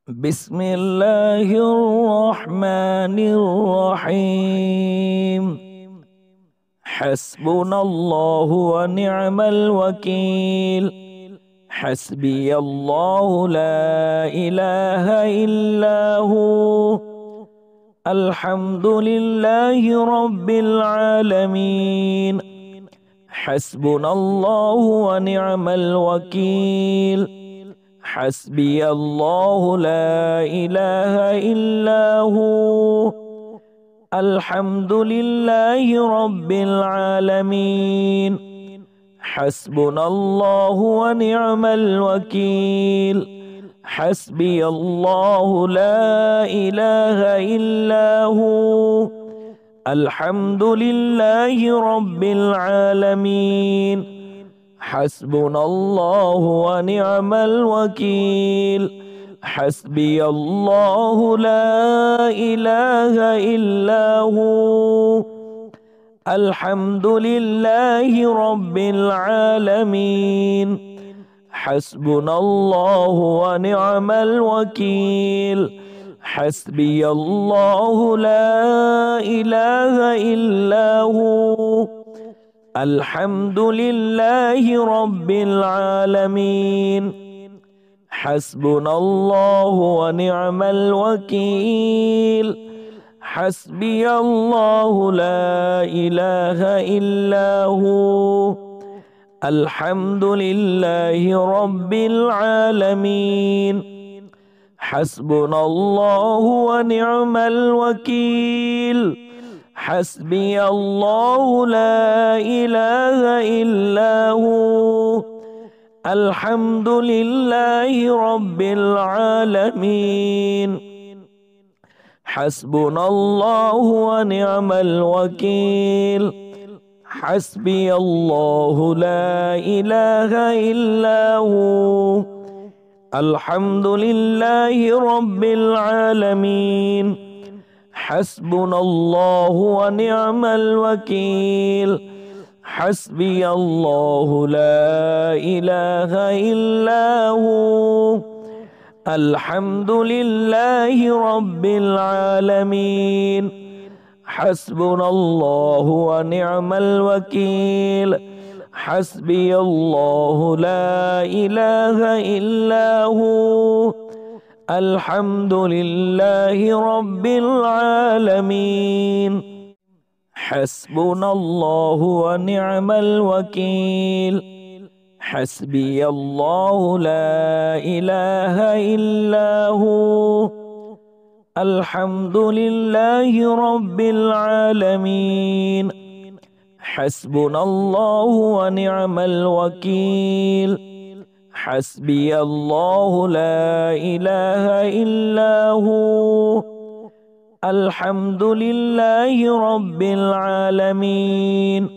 بسم الله الرحمن الرحيم. حسبنا الله ونعم الوكيل. حسبي الله لا إله إلا هو. الحمد لله رب العالمين. حسبنا الله ونعم الوكيل. حسبي الله لا إله إلا هو. الحمد لله رب العالمين. حسبنا الله ونعم الوكيل. حسبي الله لا إله إلا هو. الحمد لله رب العالمين. حسبنا الله ونعم الوكيل. حسبي الله لا إله إلا هو. الحمد لله رب العالمين. حسبنا الله ونعم الوكيل. حسبي الله لا إله إلا هو. الحمد لله رب العالمين. حسبنا الله ونعم الوكيل. حسبي الله لا إله إلا هو. الحمد لله رب العالمين. حسبنا الله ونعم الوكيل. حسبي الله لا إله إلا هو. الحمد لله رب العالمين. حسبنا الله ونعم الوكيل. حسبي الله لا إله إلا هو. الحمد لله رب العالمين. حسبنا الله ونعم الوكيل. حسبي الله لا إله إلا هو. الحمد لله رب العالمين. حسبنا الله ونعم الوكيل. حسبي الله لا إله إلا هو. الحمد لله رب العالمين. حسبنا الله ونعم الوكيل. حسبي الله لا إله إلا هو. الحمد لله رب العالمين. حسبنا الله ونعم الوكيل. حسبي الله لا إله إلا هو. الحمد لله رب العالمين.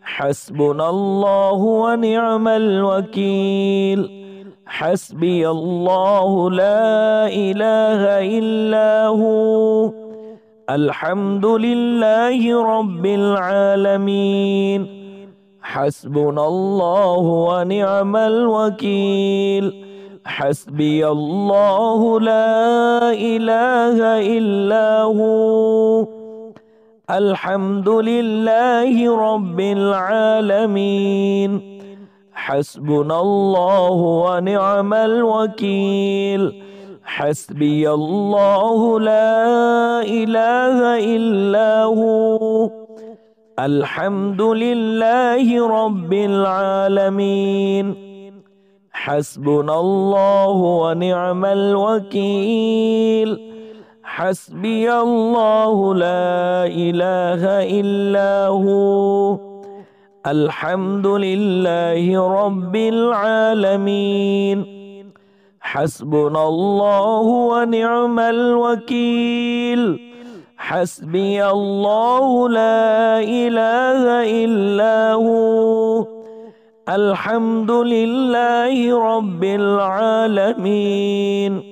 حسبنا الله ونعم الوكيل. حسبي الله لا إله إلا هو. الحمد لله رب العالمين. حسبنا الله ونعم الوكيل. حسبي الله لا إله إلا هو. الحمد لله رب العالمين. حسبنا الله ونعم الوكيل. حسبي الله لا إله إلا هو. الحمد لله رب العالمين. حسبنا الله ونعم الوكيل. حسبي الله لا إله إلا هو. الحمد لله رب العالمين. حسبنا الله ونعم الوكيل. حسبي الله لا إله إلا هو. الحمد لله رب العالمين.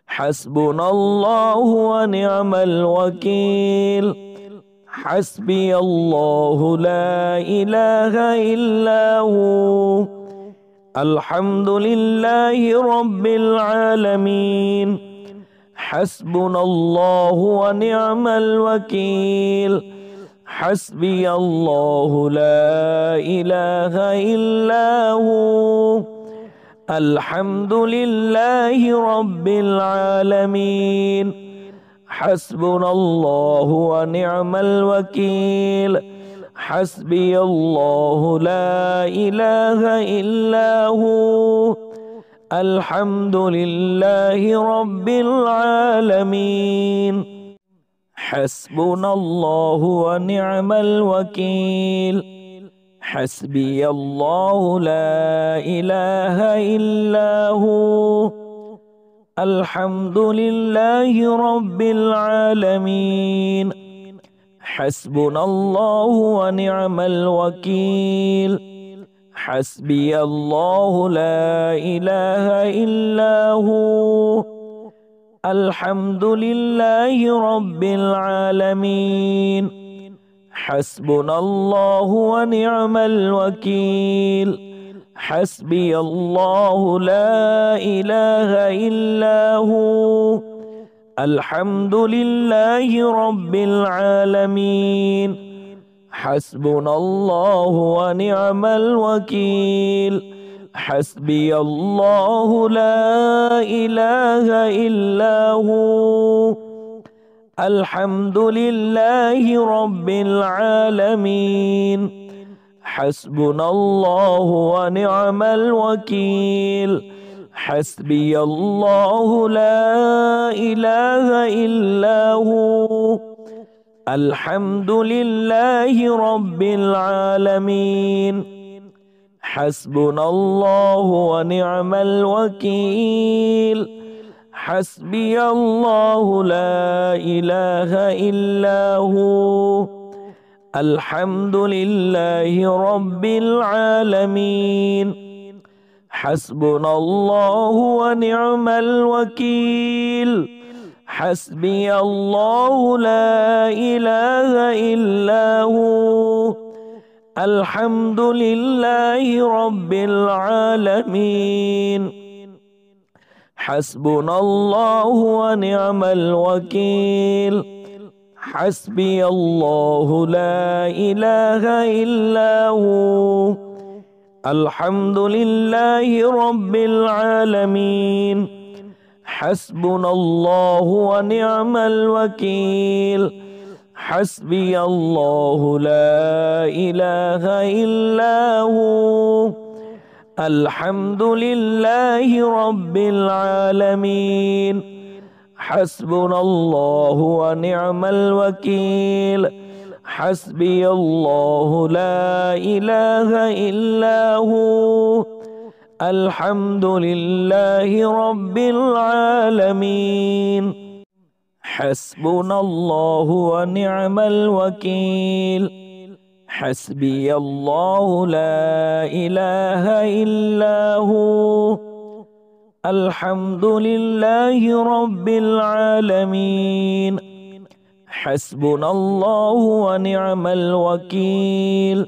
حسبنا الله ونعم الوكيل. حسبي الله لا إله إلا هو. الحمد لله رب العالمين حسبنا الله ونعم الوكيل حسبي الله لا إله إلا هو الحمد لله رب العالمين حسبنا الله ونعم الوكيل حسبي الله لا إله إلا هو الحمد لله رب العالمين حسبنا الله ونعم الوكيل حسبي الله لا إله إلا هو الحمد لله رب العالمين حسبنا الله ونعم الوكيل حسبي الله لا إله إلا هو الحمد لله رب العالمين حسبنا الله ونعم الوكيل حسبي الله لا إله إلا هو الحمد لله رب العالمين حسبنا الله ونعم الوكيل حسبي الله لا إله إلا هو الحمد لله رب العالمين حسبنا الله ونعم الوكيل حسبي الله لا إله إلا هو الحمد لله رب العالمين حسبنا الله ونعم الوكيل حسبي الله لا إله إلا هو الحمد لله رب العالمين حسبنا الله ونعم الوكيل حسبي الله لا إله إلا هو الحمد لله رب العالمين حسبنا الله ونعم الوكيل حسبي الله لا إله إلا هو الحمد لله رب العالمين حسبنا الله ونعم الوكيل حسبي الله لا إله إلا هو الحمد لله رب العالمين حسبنا الله ونعم الوكيل حسبي الله لا إله إلا هو الحمد لله رب العالمين حسبنا الله ونعم الوكيل حسبي الله لا إله إلا هو الحمد لله رب العالمين حسبنا الله ونعم الوكيل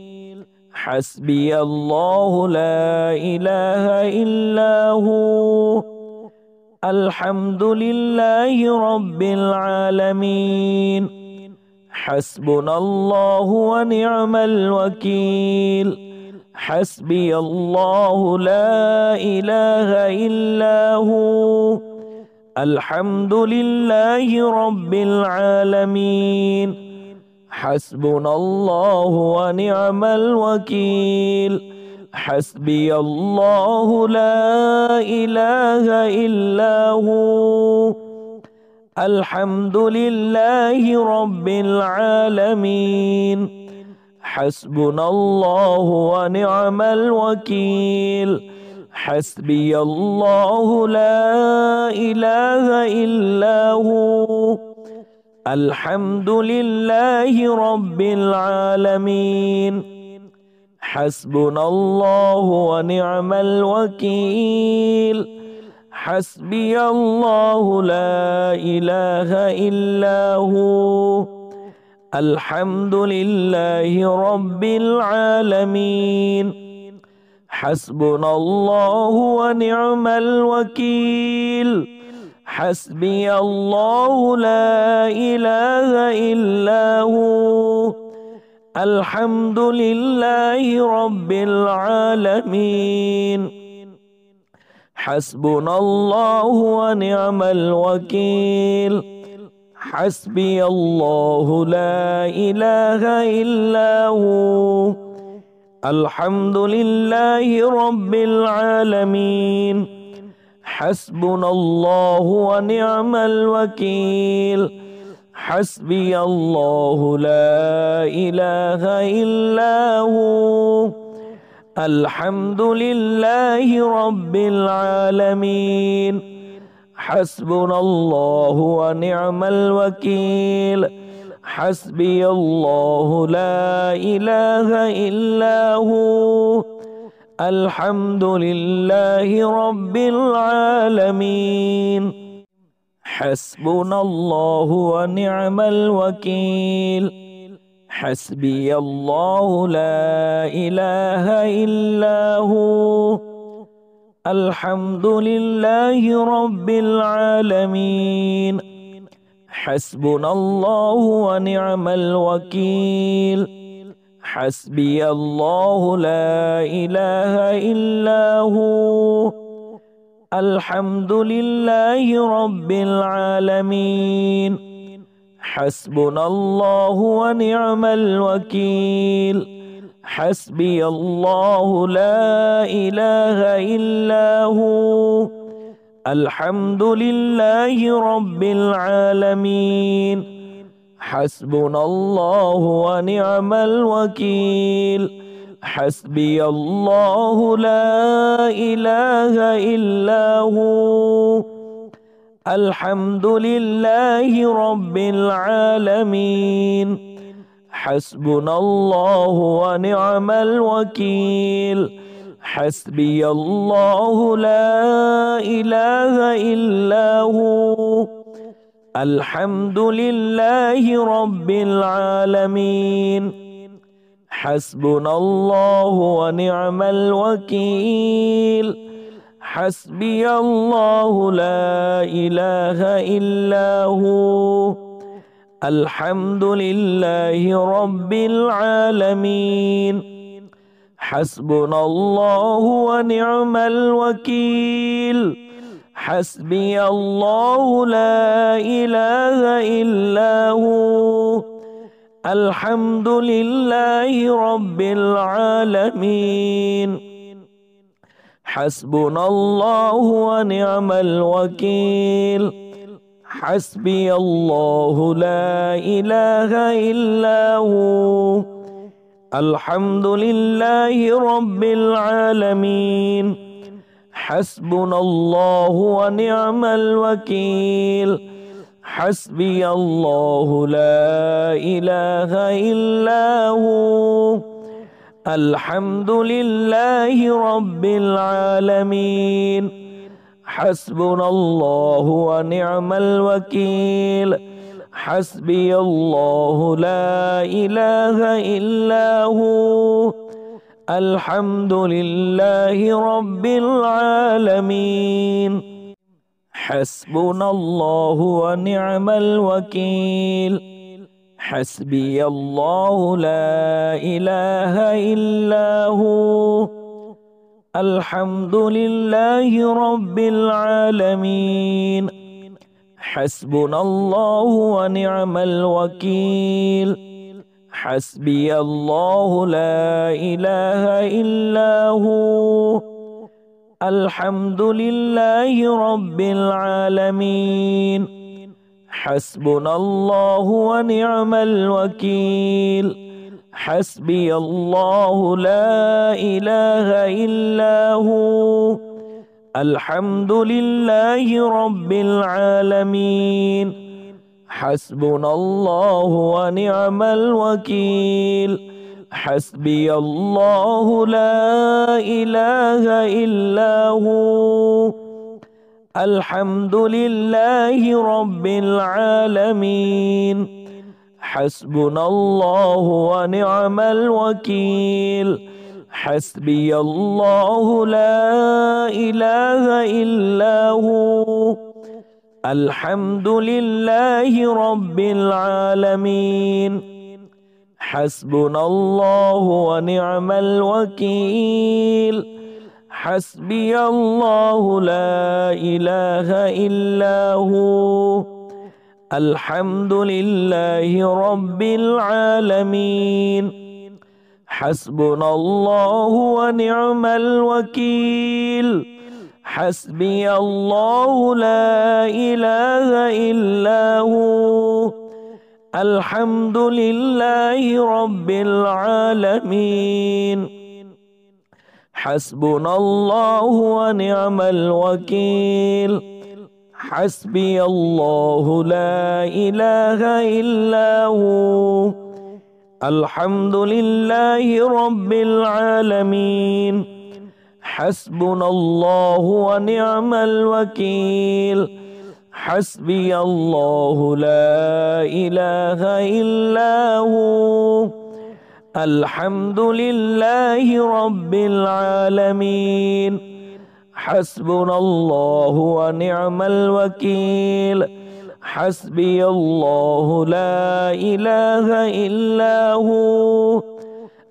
حسبي الله لا إله إلا هو الحمد لله رب العالمين حسبنا الله ونعم الوكيل حسبي الله لا إله إلا هو الحمد لله رب العالمين حسبنا الله ونعم الوكيل حسبي الله لا إله إلا هو الحمد لله رب العالمين حسبنا الله ونعم الوكيل حسبي الله لا إله إلا هو الحمد لله رب العالمين حسبنا الله ونعم الوكيل حسبي الله لا إله إلا هو الحمد لله رب العالمين حسبنا الله ونعم الوكيل حسبي الله لا إله إلا هو الحمد لله رب العالمين حسبنا الله ونعم الوكيل حسبي الله لا إله إلا هو الحمد لله رب العالمين حسبنا الله ونعم الوكيل حسبي الله لا إله إلا هو الحمد لله رب العالمين حسبنا الله ونعم الوكيل حسبي الله لا إله إلا هو الحمد لله رب العالمين حسبنا الله ونعم الوكيل حسبي الله لا إله إلا هو الحمد لله رب العالمين حسبنا الله ونعم الوكيل حسبي الله لا إله إلا هو الحمد لله رب العالمين حسبنا الله ونعم الوكيل حسبي الله لا إله إلا هو الحمد لله رب العالمين حسبنا الله ونعم الوكيل حسبي الله لا إله إلا هو الحمد لله رب العالمين حسبنا الله ونعم الوكيل حسبي الله لا إله إلا هو الحمد لله رب العالمين حسبنا الله ونعم الوكيل حسبي الله لا إله إلا هو الحمد لله رب العالمين حسبنا الله ونعم الوكيل حسبي الله لا إله إلا هو الحمد لله رب العالمين حسبنا الله ونعم الوكيل حسبي الله لا إله إلا هو الحمد لله رب العالمين حسبنا الله ونعم الوكيل حسبي الله لا إله إلا هو الحمد لله رب العالمين حسبنا الله ونعم الوكيل حسبي الله لا إله إلا هو الحمد لله رب العالمين حسبنا الله ونعم الوكيل حسبي الله لا إله إلا هو الحمد لله رب العالمين حسبنا الله ونعم الوكيل حسبي الله لا إله إلا هو الحمد لله رب العالمين حسبنا الله ونعم الوكيل حسبي الله لا إله إلا هو الحمد لله رب العالمين حسبنا الله ونعم الوكيل حسبي الله لا إله إلا هو الحمد لله رب العالمين حسبنا الله ونعم الوكيل حسبي الله لا إله إلا هو الحمد لله رب العالمين حسبنا الله ونعم الوكيل حسبي الله لا إله إلا هو الحمد لله رب العالمين حسبنا الله ونعم الوكيل حسبي الله لا إله إلا هو الحمد لله رب العالمين حسبنا الله ونعم الوكيل حسبي الله لا إله إلا هو الحمد لله رب العالمين حسبنا الله ونعم الوكيل حسبي الله لا إله إلا هو الحمد لله رب العالمين حسبنا الله ونعم الوكيل حسبي الله لا إله إلا هو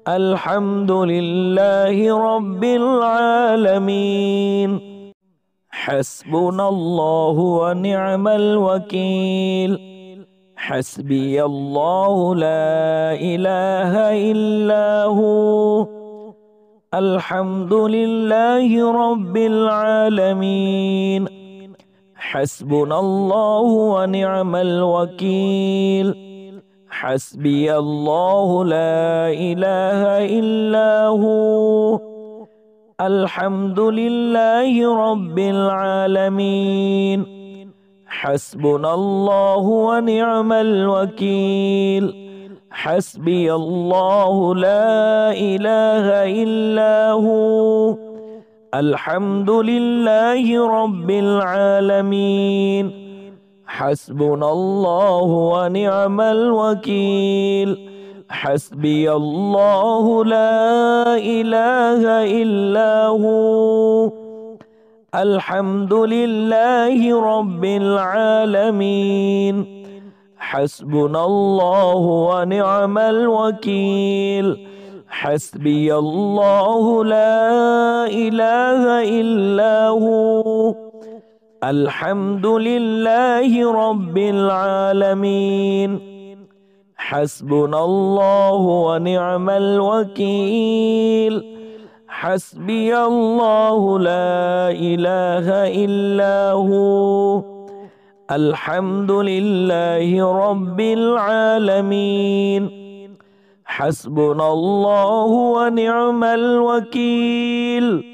الحمد لله رب العالمين حسبنا الله ونعم الوكيل حسبي الله لا إله إلا هو الحمد لله رب العالمين حسبنا الله ونعم الوكيل حسبي الله لا إله إلا هو الحمد لله رب العالمين حسبنا الله ونعم الوكيل حسبي الله لا إله إلا هو الحمد لله رب العالمين حسبنا الله ونعم الوكيل حسبي الله لا إله إلا هو الحمد لله رب العالمين حسبنا الله ونعم الوكيل حسبي الله لا إله إلا هو الحمد لله رب العالمين حسبنا الله ونعم الوكيل حسبي الله لا إله إلا هو الحمد لله رب العالمين حسبنا الله ونعم الوكيل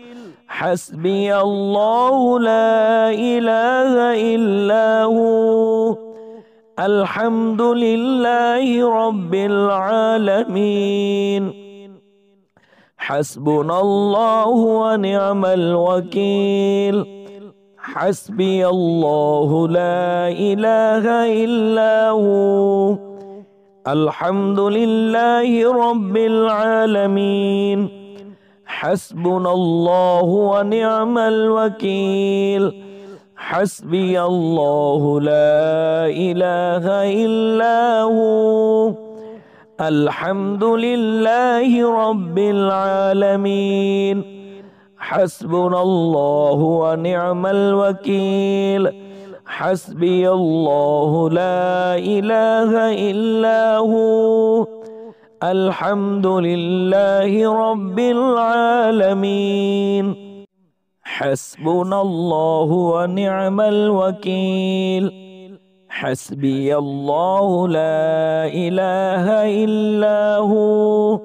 حسبي الله لا إله إلا هو الحمد لله رب العالمين حسبنا الله ونعم الوكيل حسبي الله لا إله إلا هو الحمد لله رب العالمين حسبنا الله ونعم الوكيل حسبي الله لا إله إلا هو الحمد لله رب العالمين حسبنا الله ونعم الوكيل حسبي الله لا إله إلا هو الحمد لله رب العالمين حسبنا الله ونعم الوكيل حسبي الله لا إله إلا هو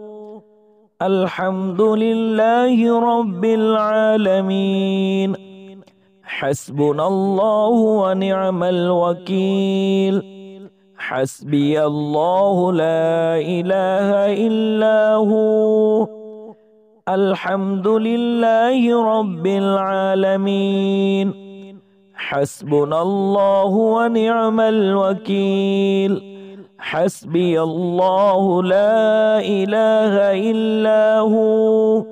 الحمد لله رب العالمين حسبنا الله ونعم الوكيل حسبي الله لا إله إلا هو الحمد لله رب العالمين حسبنا الله ونعم الوكيل حسبي الله لا إله إلا هو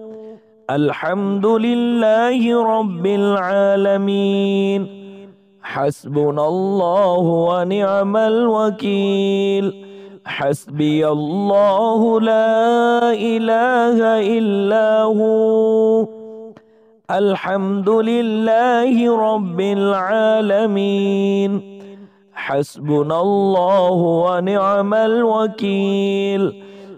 الحمد لله رب العالمين حسبنا الله ونعم الوكيل حسبي الله لا إله إلا هو الحمد لله رب العالمين حسبنا الله ونعم الوكيل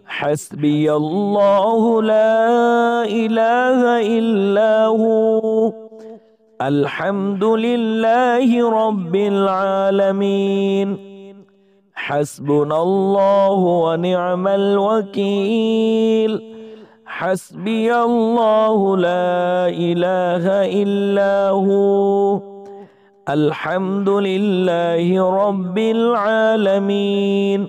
حسبي الله لا إله إلا هو الحمد لله رب العالمين حسبنا الله ونعم الوكيل حسبي الله لا إله إلا هو الحمد لله رب العالمين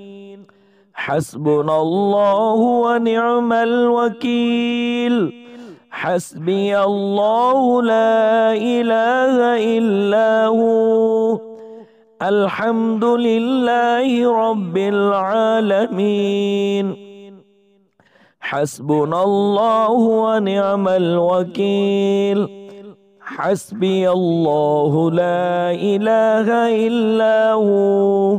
حسبنا الله ونعم الوكيل حسبي الله لا إله إلا هو الحمد لله رب العالمين حسبنا الله ونعم الوكيل حسبي الله لا إله إلا هو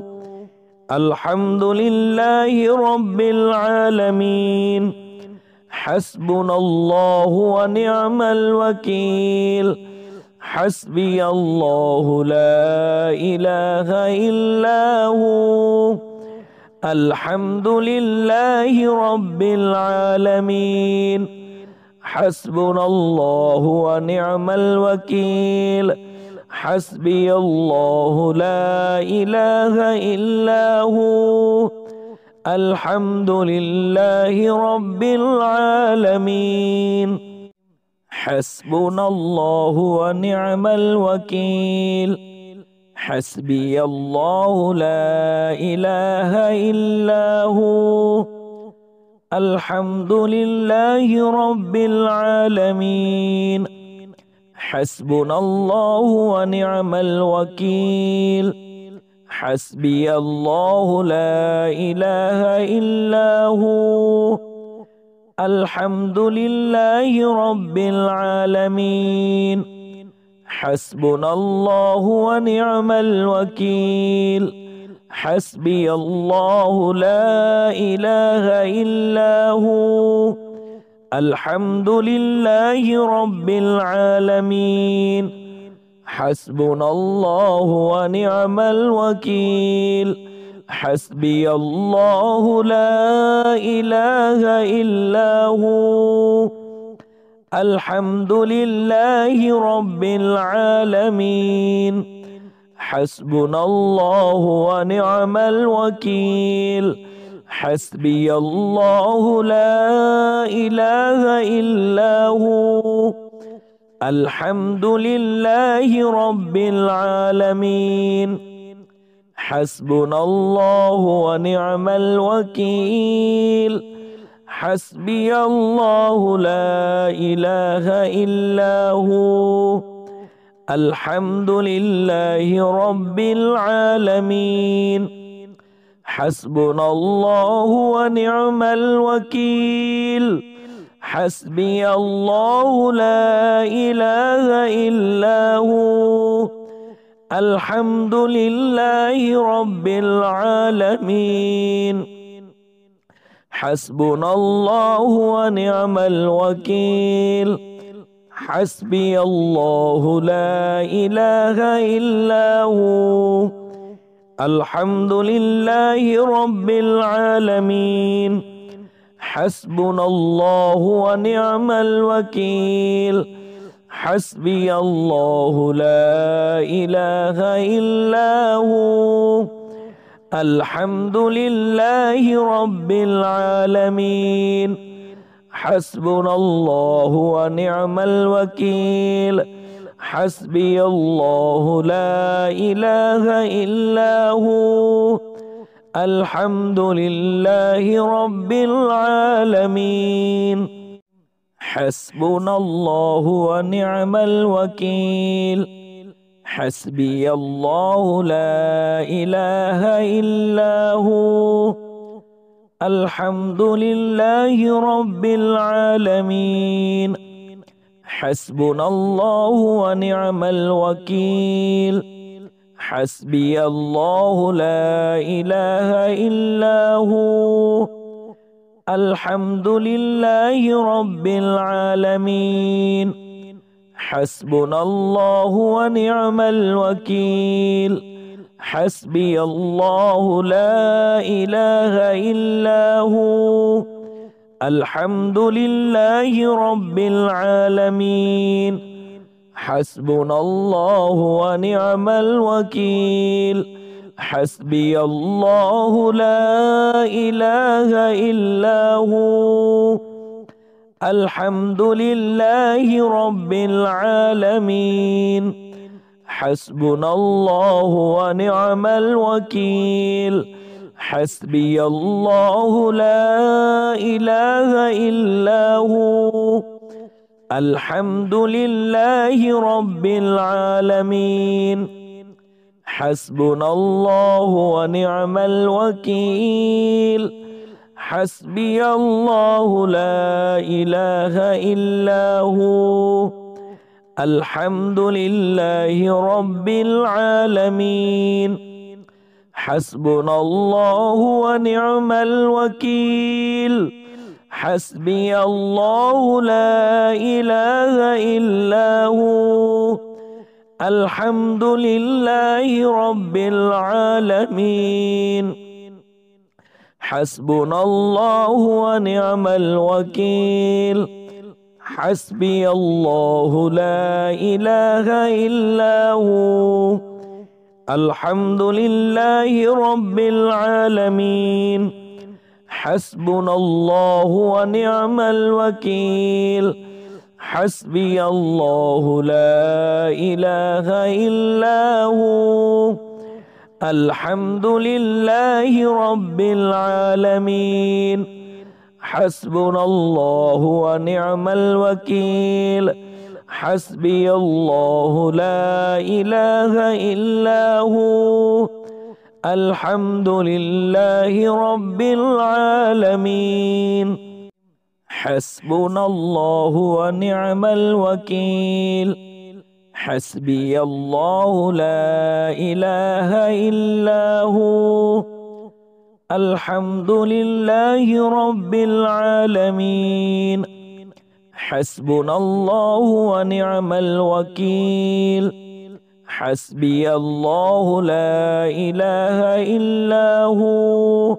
الحمد لله رب العالمين حسبنا الله ونعم الوكيل حسبي الله لا إله إلا هو الحمد لله رب العالمين حسبنا الله ونعم الوكيل حسبي الله لا إله إلا هو الحمد لله رب العالمين حسبنا الله ونعم الوكيل حسبي الله لا إله إلا هو الحمد لله رب العالمين حسبنا الله ونعم الوكيل حسبي الله لا إله إلا هو الحمد لله رب العالمين حسبنا الله ونعم الوكيل حسبي الله لا إله إلا هو الحمد لله رب العالمين حسبنا الله ونعم الوكيل حسبي الله لا إله إلا هو الحمد لله رب العالمين حسبنا الله ونعم الوكيل حسبي الله لا إله إلا هو الحمد لله رب العالمين حسبنا الله ونعم الوكيل حسبي الله لا إله إلا هو الحمد لله رب العالمين حسبنا الله ونعم الوكيل حسبي الله لا إله إلا هو الحمد لله رب العالمين حسبنا الله ونعم الوكيل حسبي الله لا إله إلا هو الحمد لله رب العالمين حسبنا الله ونعم الوكيل حسبي الله لا إله إلا هو الحمد لله رب العالمين حسبنا الله ونعم الوكيل حسبي الله لا إله إلا هو الحمد لله رب العالمين حسبنا الله ونعم الوكيل حسبي الله لا إله إلا هو الحمد لله رب العالمين حسبنا الله ونعم الوكيل حسبي الله لا إله إلا هو الحمد لله رب العالمين حسبنا الله ونعم الوكيل حسبي الله لا إله إلا هو الحمد لله رب العالمين حسبنا الله ونعم الوكيل حسبي الله لا إله إلا هو الحمد لله رب العالمين حسبنا الله ونعم الوكيل حسبي الله لا إله إلا هو الحمد لله رب العالمين حسبنا الله ونعم الوكيل حسبي الله لا إله إلا هو الحمد لله رب العالمين حسبنا الله ونعم الوكيل حسبي الله لا إله إلا هو الحمد لله رب العالمين حسبنا الله ونعم الوكيل حسبي الله لا إله إلا هو الحمد لله رب العالمين حسبنا الله ونعم الوكيل حسبي الله لا إله إلا هو الحمد لله رب العالمين حسبنا الله ونعم الوكيل حسبي الله لا إله إلا هو الحمد لله رب العالمين حسبنا الله ونعم الوكيل حسبي الله لا إله إلا هو الحمد لله رب العالمين حسبنا الله ونعم الوكيل حسبي الله لا إله إلا هو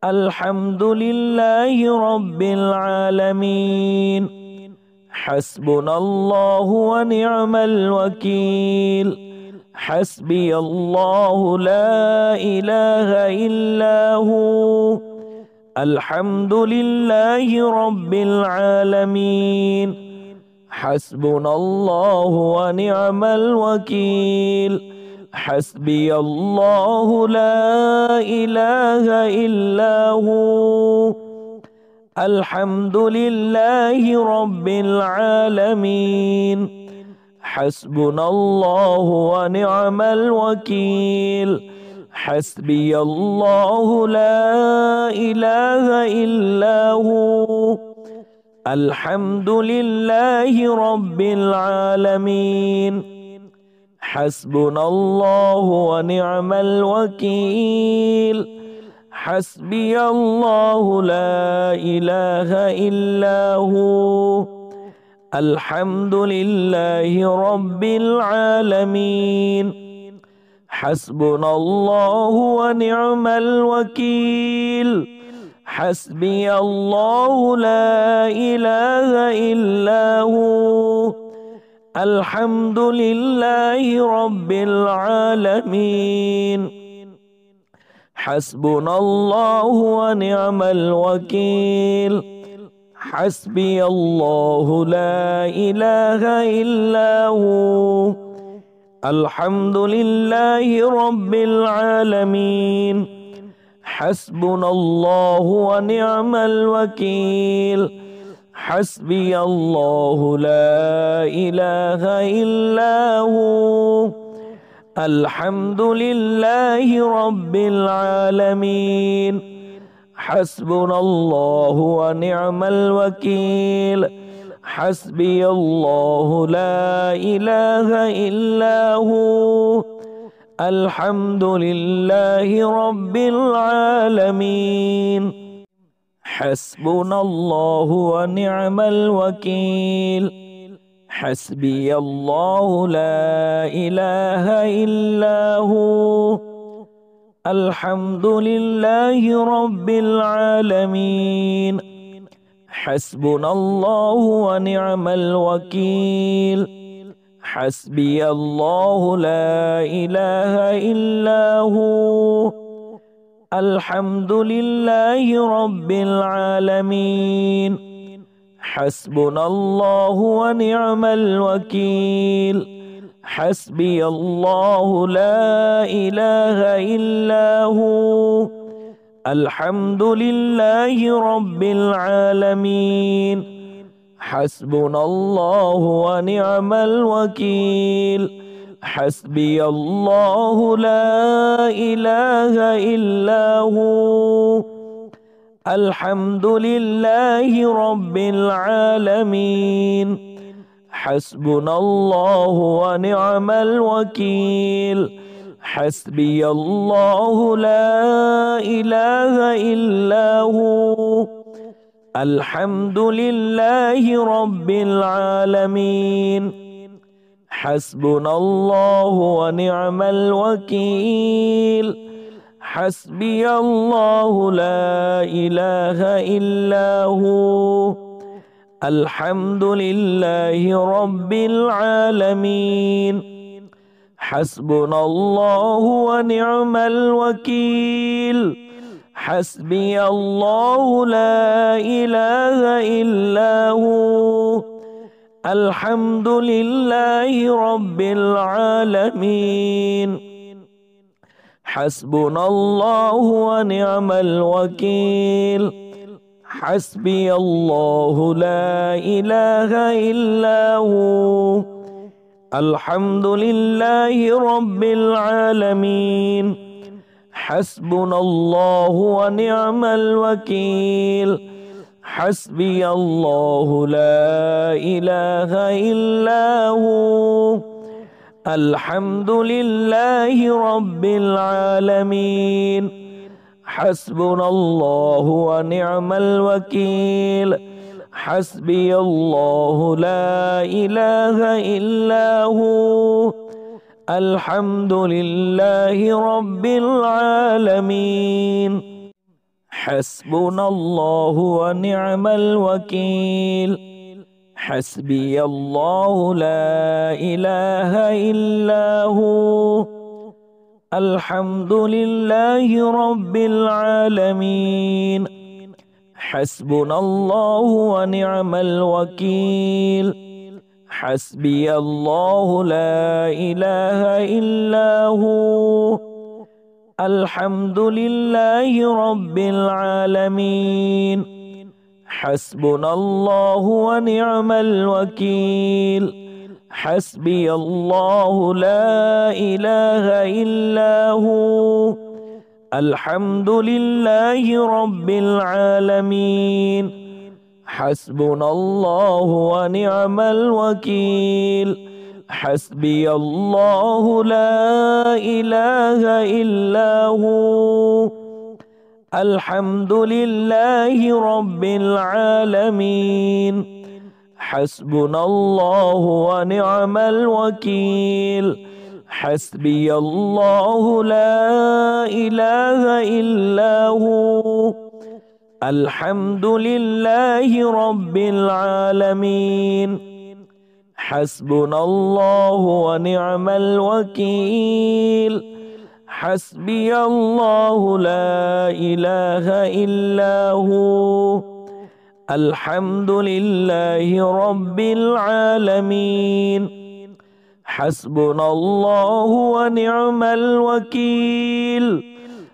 الحمد لله رب العالمين حسبنا الله ونعم الوكيل حسبي الله لا إله إلا هو الحمد لله رب العالمين حسبنا الله ونعم الوكيل حسبي الله لا إله إلا هو الحمد لله رب العالمين حسبنا الله ونعم الوكيل حسبي الله لا إله إلا هو الحمد لله رب العالمين حسبنا الله ونعم الوكيل حسبي الله لا إله إلا هو الحمد لله رب العالمين حسبنا الله ونعم الوكيل حسبي الله لا إله إلا هو الحمد لله رب العالمين حسبنا الله ونعم الوكيل حسبي الله لا إله إلا هو الحمد لله رب العالمين حسبنا الله ونعم الوكيل حسبي الله لا إله إلا هو الحمد لله رب العالمين حسبنا الله ونعم الوكيل حسبي الله لا إله إلا هو الحمد لله رب العالمين حسبنا الله ونعم الوكيل حسبي الله لا إله إلا هو الحمد لله رب العالمين حسبنا الله ونعم الوكيل حسبي الله لا إله إلا هو الحمد لله رب العالمين حسبنا الله ونعم الوكيل حسبي الله لا إله إلا هو الحمد لله رب العالمين حسبنا الله ونعم الوكيل حسبي الله لا إله إلا هو الحمد لله رب العالمين حسبنا الله ونعم الوكيل حسبي الله لا إله إلا هو الحمد لله رب العالمين حسبنا الله ونعم الوكيل حسبي الله لا إله إلا هو الحمد لله رب العالمين حسبنا الله ونعم الوكيل حسبي الله لا إله إلا هو الحمد لله رب العالمين حسبنا الله ونعم الوكيل حسبي الله لا إله إلا هو الحمد لله رب العالمين حسبنا الله ونعم الوكيل حسبي الله لا إله إلا هو الحمد لله رب العالمين حسبنا الله ونعم الوكيل حسبي الله لا إله إلا هو الحمد لله رب العالمين حسبنا الله ونعم الوكيل حسبي الله لا إله إلا هو الحمد لله رب العالمين حسبنا الله ونعم الوكيل حسبي الله لا إله إلا هو الحمد لله رب العالمين حسبنا الله ونعم الوكيل حسبي الله لا إله إلا هو الحمد لله رب العالمين حسبنا الله ونعم الوكيل حسبي الله لا إله إلا هو الحمد لله رب العالمين حسبنا الله ونعم الوكيل حسبي الله لا إله إلا هو الحمد لله رب العالمين حسبنا الله ونعم الوكيل حسبي الله لا إله إلا هو الحمد لله رب العالمين حسبنا الله ونعم الوكيل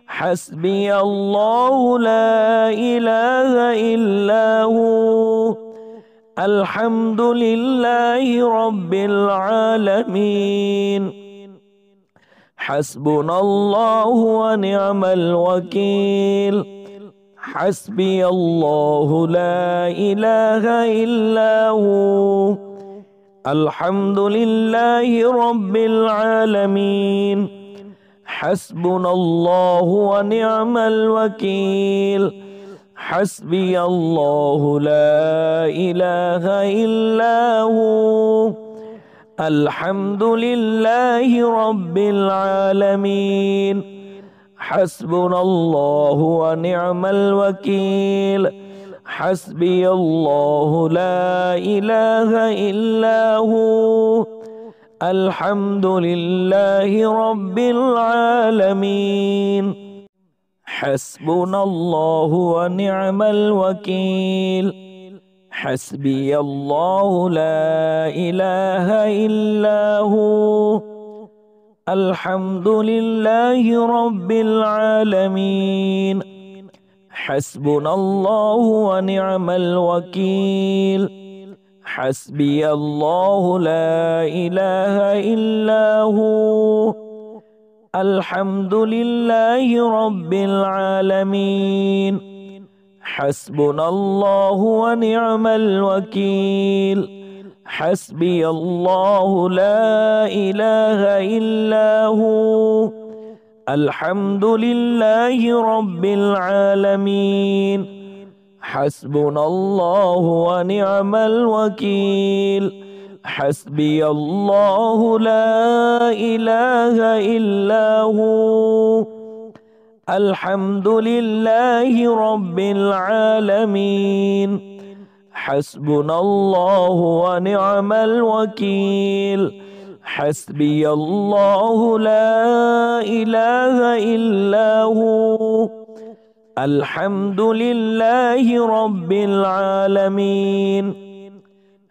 حسبي الله لا إله إلا هو الحمد لله رب العالمين حسبنا الله ونعم الوكيل حسبي الله لا إله إلا هو الحمد لله رب العالمين حسبنا الله ونعم الوكيل حسبي الله لا إله إلا هو الحمد لله رب العالمين حسبنا الله ونعم الوكيل حسبي الله لا إله إلا هو الحمد لله رب العالمين حسبنا الله ونعم الوكيل حسبي الله لا إله إلا هو الحمد لله رب العالمين حسبنا الله ونعم الوكيل حسبي الله لا إله إلا هو الحمد لله رب العالمين حسبنا الله ونعم الوكيل حسبي الله لا إله إلا هو الحمد لله رب العالمين حسبنا الله ونعم الوكيل حسبي الله لا إله إلا هو الحمد لله رب العالمين حسبنا الله ونعم الوكيل حسبي الله لا إله إلا هو الحمد لله رب العالمين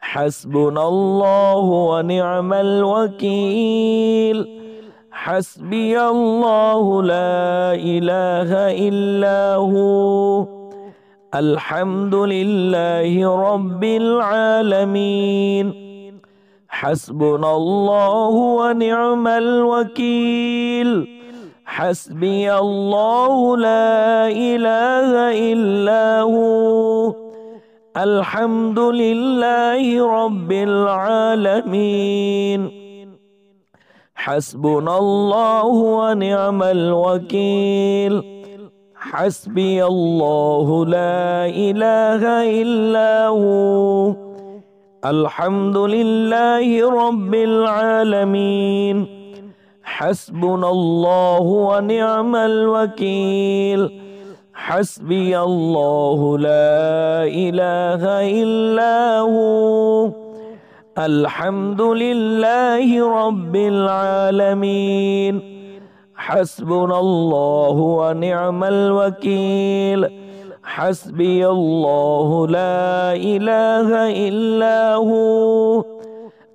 حسبنا الله ونعم الوكيل حسبي الله لا إله إلا هو الحمد لله رب العالمين حسبنا الله ونعم الوكيل حسبي الله لا إله إلا هو الحمد لله رب العالمين حسبنا الله ونعم الوكيل حسبي الله لا إله إلا هو الحمد لله رب العالمين حسبنا الله ونعم الوكيل حسبي الله لا إله إلا هو الحمد لله رب العالمين حسبنا الله ونعم الوكيل حسبي الله لا إله إلا هو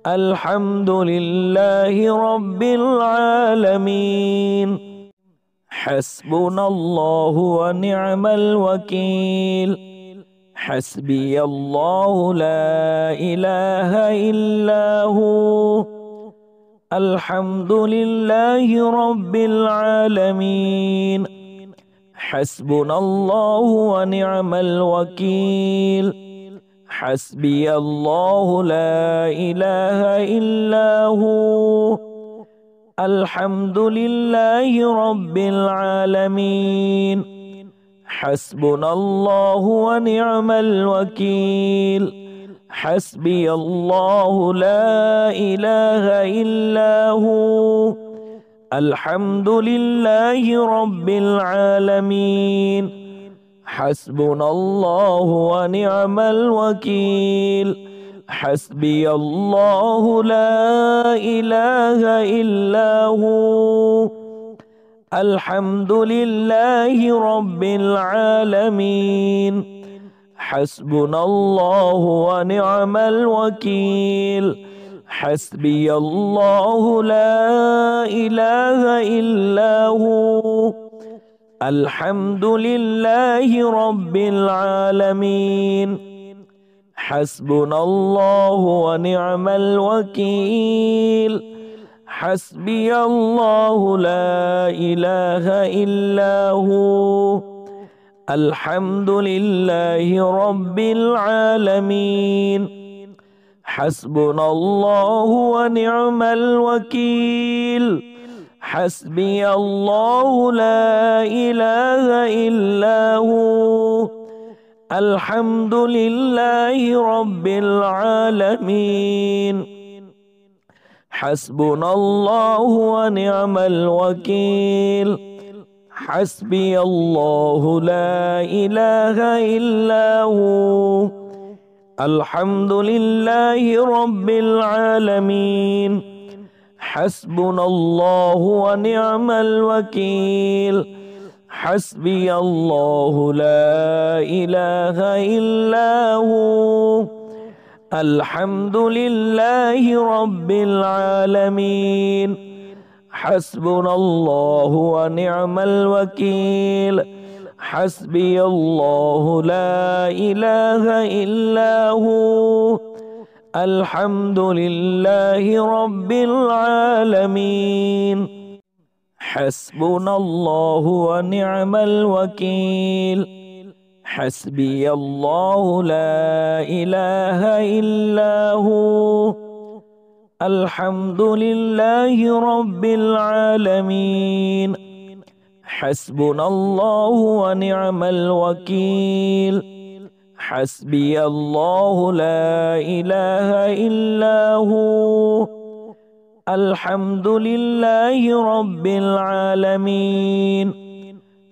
الحمد لله رب العالمين حسبنا الله ونعم الوكيل حسبي الله لا إله إلا هو الحمد لله رب العالمين حسبنا الله ونعم الوكيل حسبي الله لا إله إلا هو الحمد لله رب العالمين حسبنا الله ونعم الوكيل حسبي الله لا إله إلا هو الحمد لله رب العالمين حسبنا الله ونعم الوكيل حسبي الله لا إله إلا هو الحمد لله رب العالمين حسبنا الله ونعم الوكيل حسبي الله لا إله إلا هو الحمد لله رب العالمين حسبنا الله ونعم الوكيل حسبي الله لا إله إلا هو الحمد لله رب العالمين. حسبنا الله ونعم الوكيل. حسبي الله لا إله إلا هو. الحمد لله رب العالمين. حسبنا الله ونعم الوكيل. حسبي الله لا إله إلا هو. الحمد لله رب العالمين. حسبنا الله ونعم الوكيل. حسبي الله لا إله إلا هو. الحمد لله رب العالمين. حسبنا الله ونعم الوكيل. حسبي الله لا إله إلا هو. الحمد لله رب العالمين. حسبنا الله ونعم الوكيل. حسبي الله لا إله إلا هو. الحمد لله رب العالمين. حسبنا الله ونعم الوكيل. حسبي الله لا إله إلا هو. الحمد لله رب العالمين.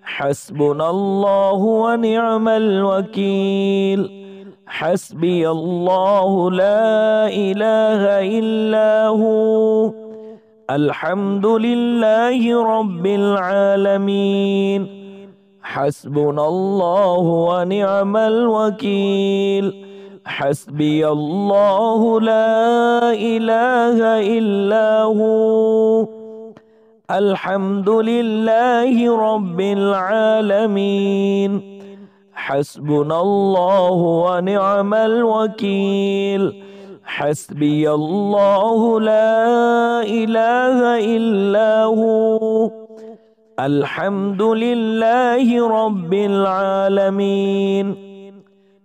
حسبنا الله ونعم الوكيل. حسبي الله لا إله إلا هو. الحمد لله رب العالمين. حسبنا الله ونعم الوكيل. حسبي الله لا إله إلا هو. الحمد لله رب العالمين. حسبنا الله ونعم الوكيل. حسبي الله لا إله إلا هو. الحمد لله رب العالمين.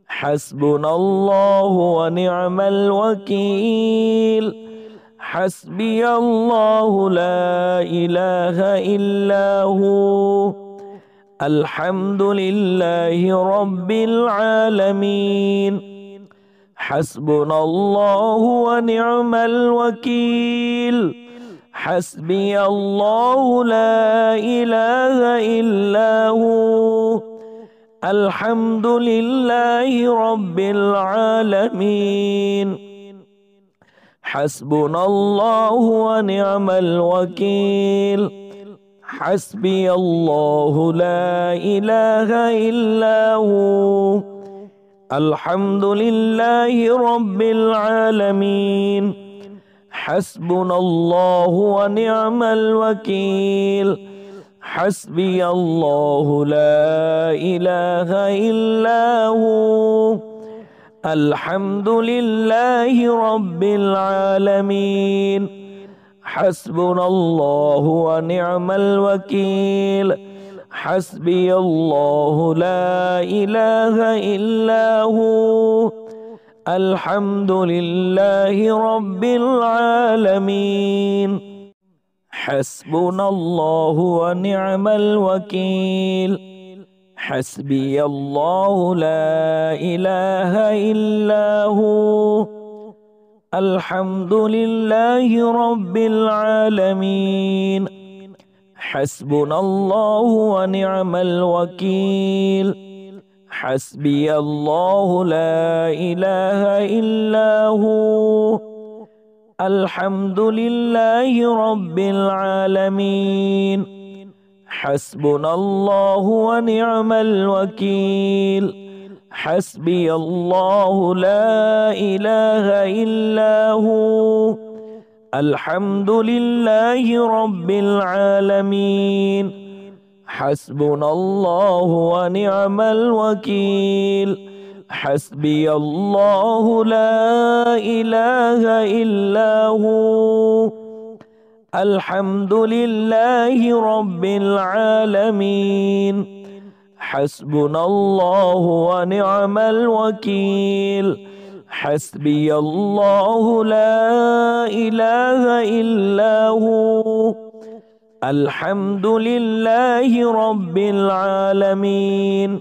حسبنا الله ونعم الوكيل. حسبي الله لا إله إلا هو. الحمد لله رب العالمين. حسبنا الله ونعم الوكيل. حسبي الله لا إله إلا هو. الحمد لله رب العالمين. حسبنا الله ونعم الوكيل. حسبي الله لا إله إلا هو. الحمد لله رب العالمين. حسبنا الله ونعم الوكيل. حسبي الله لا إله إلا هو. الحمد لله رب العالمين. حسبنا الله ونعم الوكيل. حسبي الله لا إله إلا هو. الحمد لله رب العالمين. حسبنا الله ونعم الوكيل. حسبي الله لا إله إلا هو. الحمد لله رب العالمين. حسبنا الله ونعم الوكيل. حسبي الله لا إله إلا هو. الحمد لله رب العالمين. حسبنا الله ونعم الوكيل. حسبي الله لا إله إلا هو. الحمد لله رب العالمين. حسبنا الله ونعم الوكيل. حسبي الله لا إله إلا هو. الحمد لله رب العالمين. حسبنا الله ونعم الوكيل حسبي الله لا إله إلا هو الحمد لله رب العالمين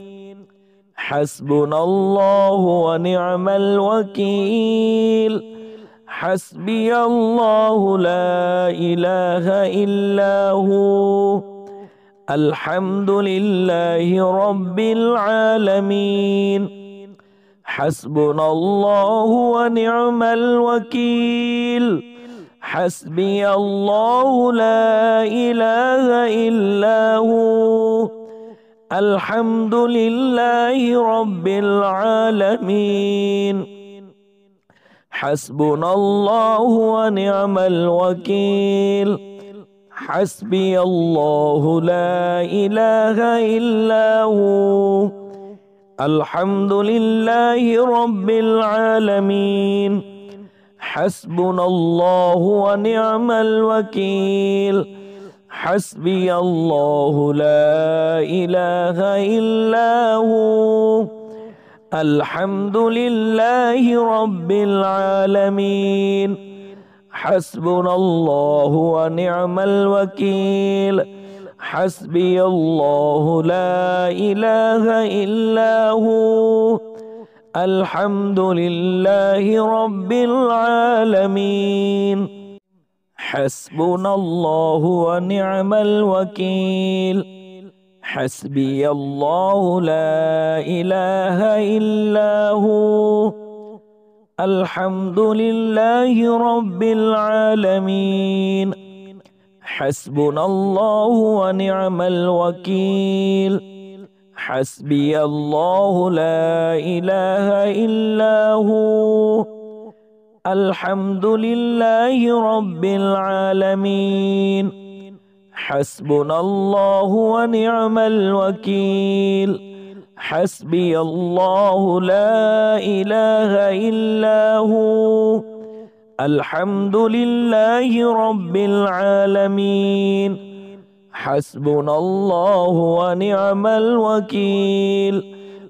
حسبنا الله ونعم الوكيل حسبي الله لا إله إلا هو الحمد لله رب العالمين حسبنا الله ونعم الوكيل حسبي الله لا إله إلا هو الحمد لله رب العالمين حسبنا الله ونعم الوكيل حسبي الله لا إله إلا هو الحمد لله رب العالمين حسبنا الله ونعم الوكيل حسبي الله لا إله إلا هو الحمد لله رب العالمين حسبنا الله ونعم الوكيل حسبي الله لا إله إلا هو الحمد لله رب العالمين حسبنا الله ونعم الوكيل حسبي الله لا إله إلا هو الحمد لله رب العالمين حسبنا الله ونعم الوكيل حسبي الله لا إله إلا هو الحمد لله رب العالمين حسبنا الله ونعم الوكيل حسبي الله لا إله إلا هو الحمد لله رب العالمين حسبنا الله ونعم الوكيل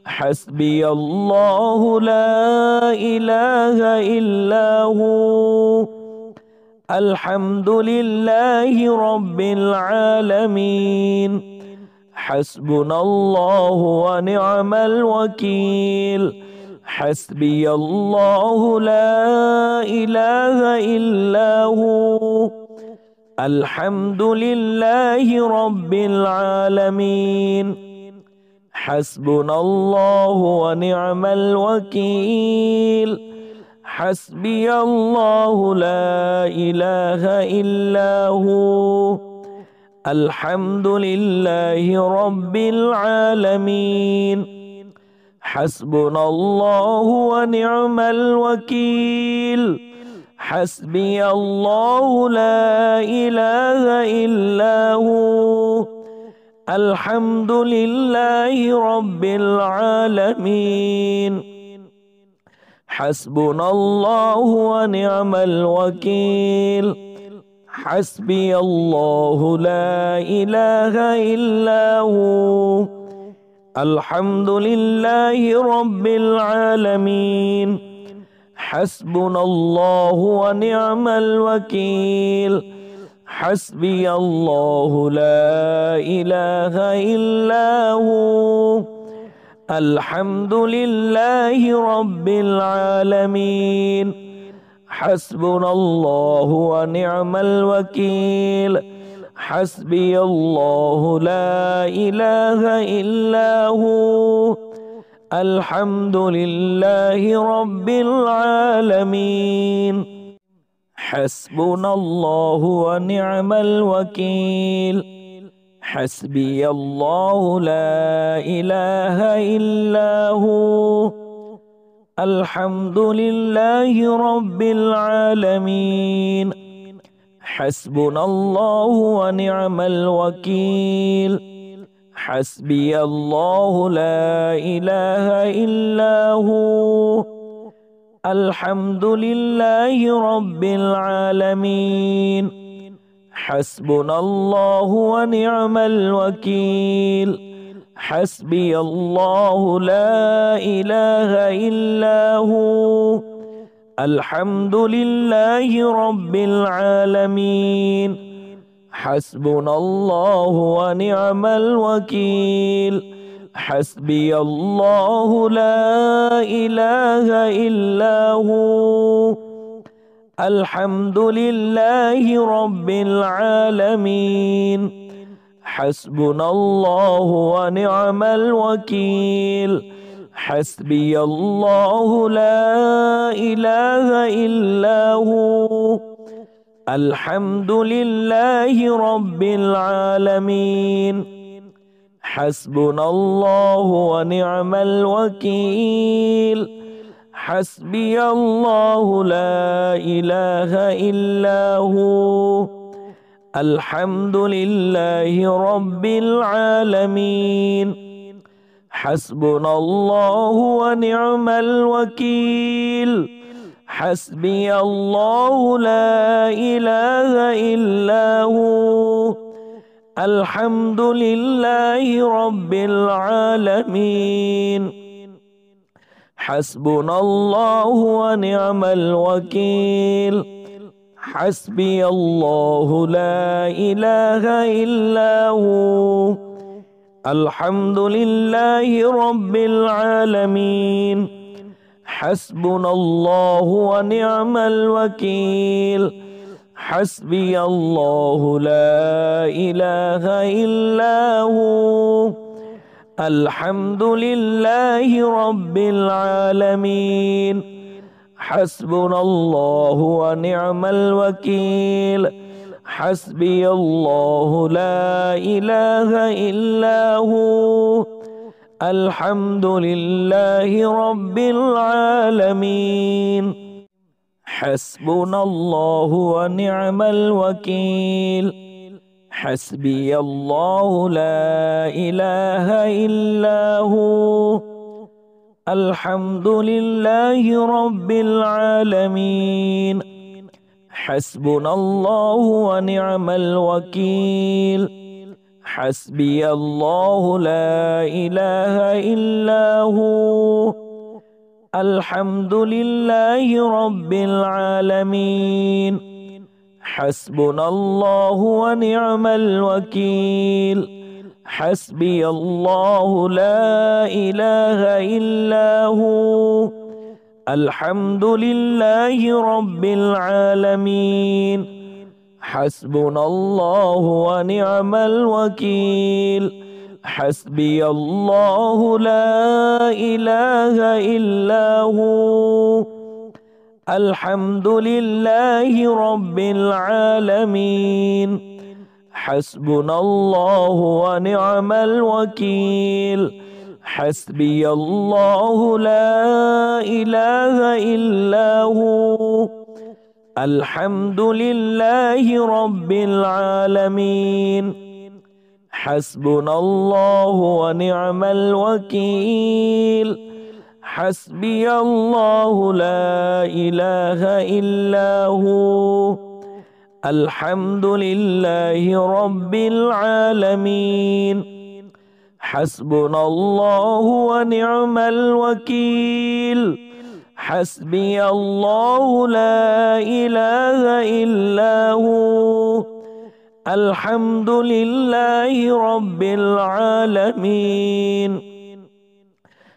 حسبي الله لا إله إلا هو الحمد لله رب العالمين حسبنا الله ونعم الوكيل حسبي الله لا إله إلا هو الحمد لله رب العالمين حسبنا الله ونعم الوكيل حسبي الله لا إله إلا هو الحمد لله رب العالمين حسبنا الله ونعم الوكيل حسبي الله لا إله إلا هو الحمد لله رب العالمين حسبنا الله ونعم الوكيل حسبي الله لا إله إلا هو الحمد لله رب العالمين حسبنا الله ونعم الوكيل حسبي الله لا إله إلا هو الحمد لله رب العالمين حسبنا الله ونعم الوكيل حسبي الله لا إله إلا هو الحمد لله رب العالمين حسبنا الله ونعم الوكيل حسبي الله لا إله إلا هو الحمد لله رب العالمين حسبنا الله ونعم الوكيل حسبي الله لا إله إلا هو الحمد لله رب العالمين حسبنا الله ونعم الوكيل حسبي الله لا إله إلا هو الحمد لله رب العالمين حسبنا الله ونعم الوكيل حسبي الله لا إله إلا هو الحمد لله رب العالمين حسبنا الله ونعم الوكيل حسبي الله لا إله إلا هو الحمد لله رب العالمين حسبنا الله ونعم الوكيل حسبي الله لا إله إلا هو الحمد لله رب العالمين حسبنا الله ونعم الوكيل حسبي الله لا إله إلا هو الحمد لله رب العالمين حسبنا الله ونعم الوكيل حسبي الله لا إله إلا هو الحمد لله رب العالمين حسبنا الله ونعم الوكيل حسبي الله لا إله إلا هو الحمد لله رب العالمين حسبنا الله ونعم الوكيل حسبي الله لا إله إلا هو الحمد لله رب العالمين حسبنا الله ونعم الوكيل حسبي الله لا إله إلا هو الحمد لله رب العالمين حسبنا الله ونعم الوكيل حسبي الله لا إله إلا هو الحمد لله رب العالمين حسبنا الله ونعم الوكيل حسبي الله لا إله إلا هو الحمد لله رب العالمين حسبنا الله ونعم الوكيل حسبي الله لا إله إلا هو الحمد لله رب العالمين حسبنا الله ونعم الوكيل حسبي الله لا إله إلا هو الحمد لله رب العالمين حسبنا الله ونعم الوكيل حسبي الله لا إله إلا هو الحمد لله رب العالمين حسبنا الله ونعم الوكيل حسبي الله لا إله إلا هو الحمد لله رب العالمين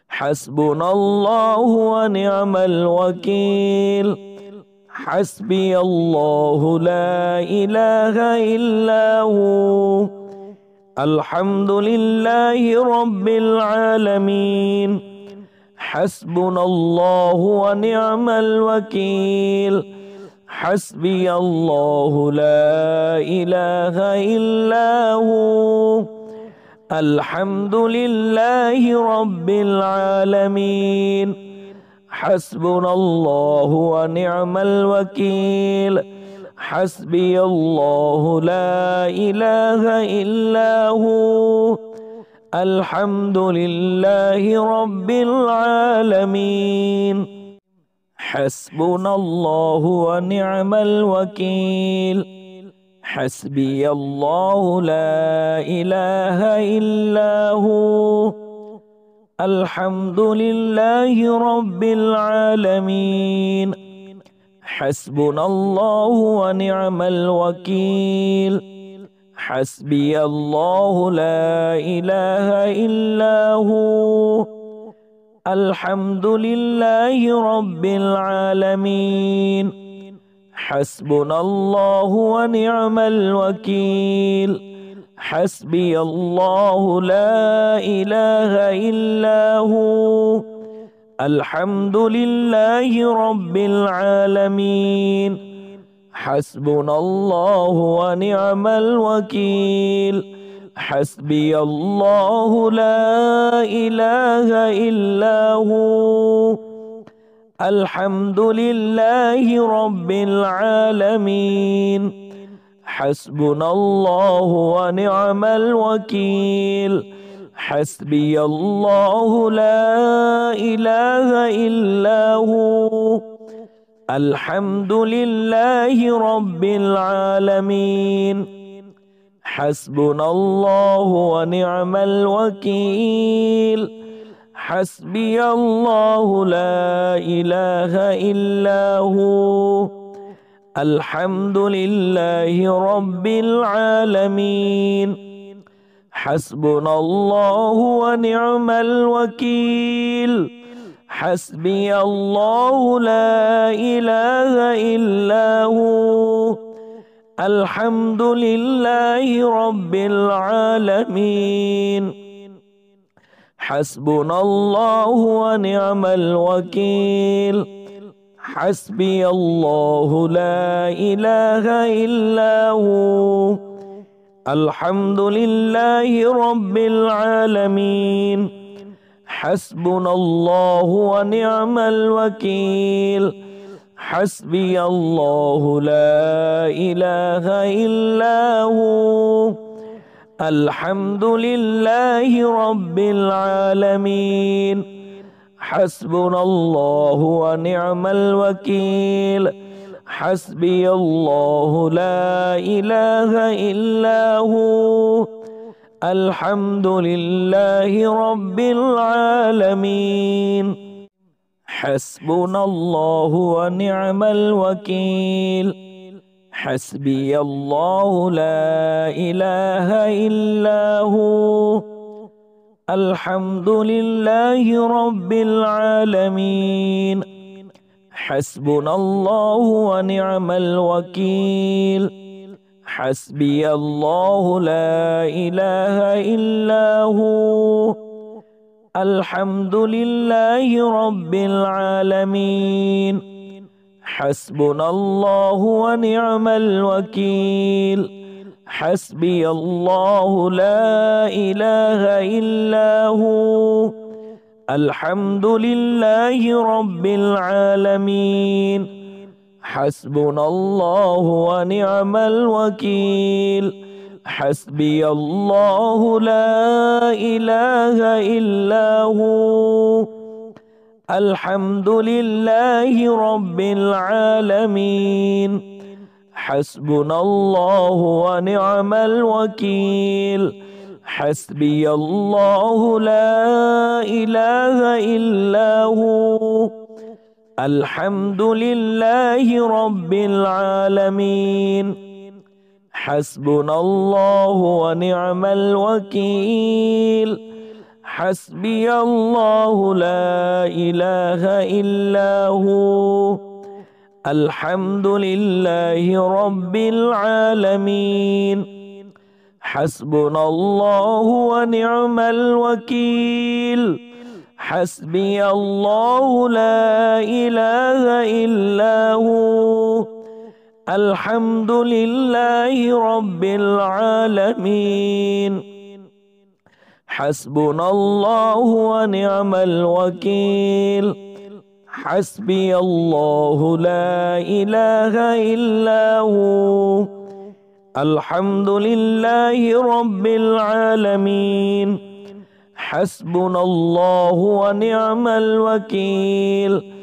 حسبنا الله ونعم الوكيل حسبي الله لا إله إلا هو الحمد لله رب العالمين حسبنا الله ونعم الوكيل حسبي الله لا إله إلا هو الحمد لله رب العالمين حسبنا الله ونعم الوكيل حسبي الله لا إله إلا هو الحمد لله رب العالمين حسبنا الله ونعم الوكيل حسبي الله لا إله إلا هو الحمد لله رب العالمين حسبنا الله ونعم الوكيل حسبي الله لا إله إلا هو الحمد لله رب العالمين حسبنا الله ونعم الوكيل حسبي الله لا إله إلا هو الحمد لله رب العالمين حسبنا الله ونعم الوكيل حسبي الله لا إله إلا هو الحمد لله رب العالمين حسبنا الله ونعم الوكيل حسبي الله لا إله إلا هو الحمد لله رب العالمين حسبنا الله ونعم الوكيل حسبي الله لا إله إلا هو الحمد لله رب العالمين حسبنا الله ونعم الوكيل حسبي الله لا إله إلا هو الحمد لله رب العالمين حسبنا الله ونعم الوكيل حسبي الله لا إله إلا هو الحمد لله رب العالمين حسبنا الله ونعم الوكيل حسبي الله لا إله إلا هو الحمد لله رب العالمين حسبنا الله ونعم الوكيل حسبي الله لا إله إلا هو الحمد لله رب العالمين حسبنا الله ونعم الوكيل حسبي الله لا إله إلا هو الحمد لله رب العالمين حسبنا الله ونعم الوكيل حسبي الله لا إله إلا هو الحمد لله رب العالمين حسبنا الله ونعم الوكيل حسبي الله لا إله إلا هو الحمد لله رب العالمين حسبنا الله ونعم الوكيل حسبي الله لا إله إلا هو الحمد لله رب العالمين حسبنا الله ونعم الوكيل حسبي الله لا إله إلا هو الحمد لله رب العالمين حسبنا الله ونعم الوكيل حسبي الله لا إله إلا هو الحمد لله رب العالمين حسبنا الله ونعم الوكيل حسبي الله لا إله إلا هو الحمد لله رب العالمين حسبنا الله ونعم الوكيل حسبي الله لا إله إلا هو الحمد لله رب العالمين حسبنا الله ونعم الوكيل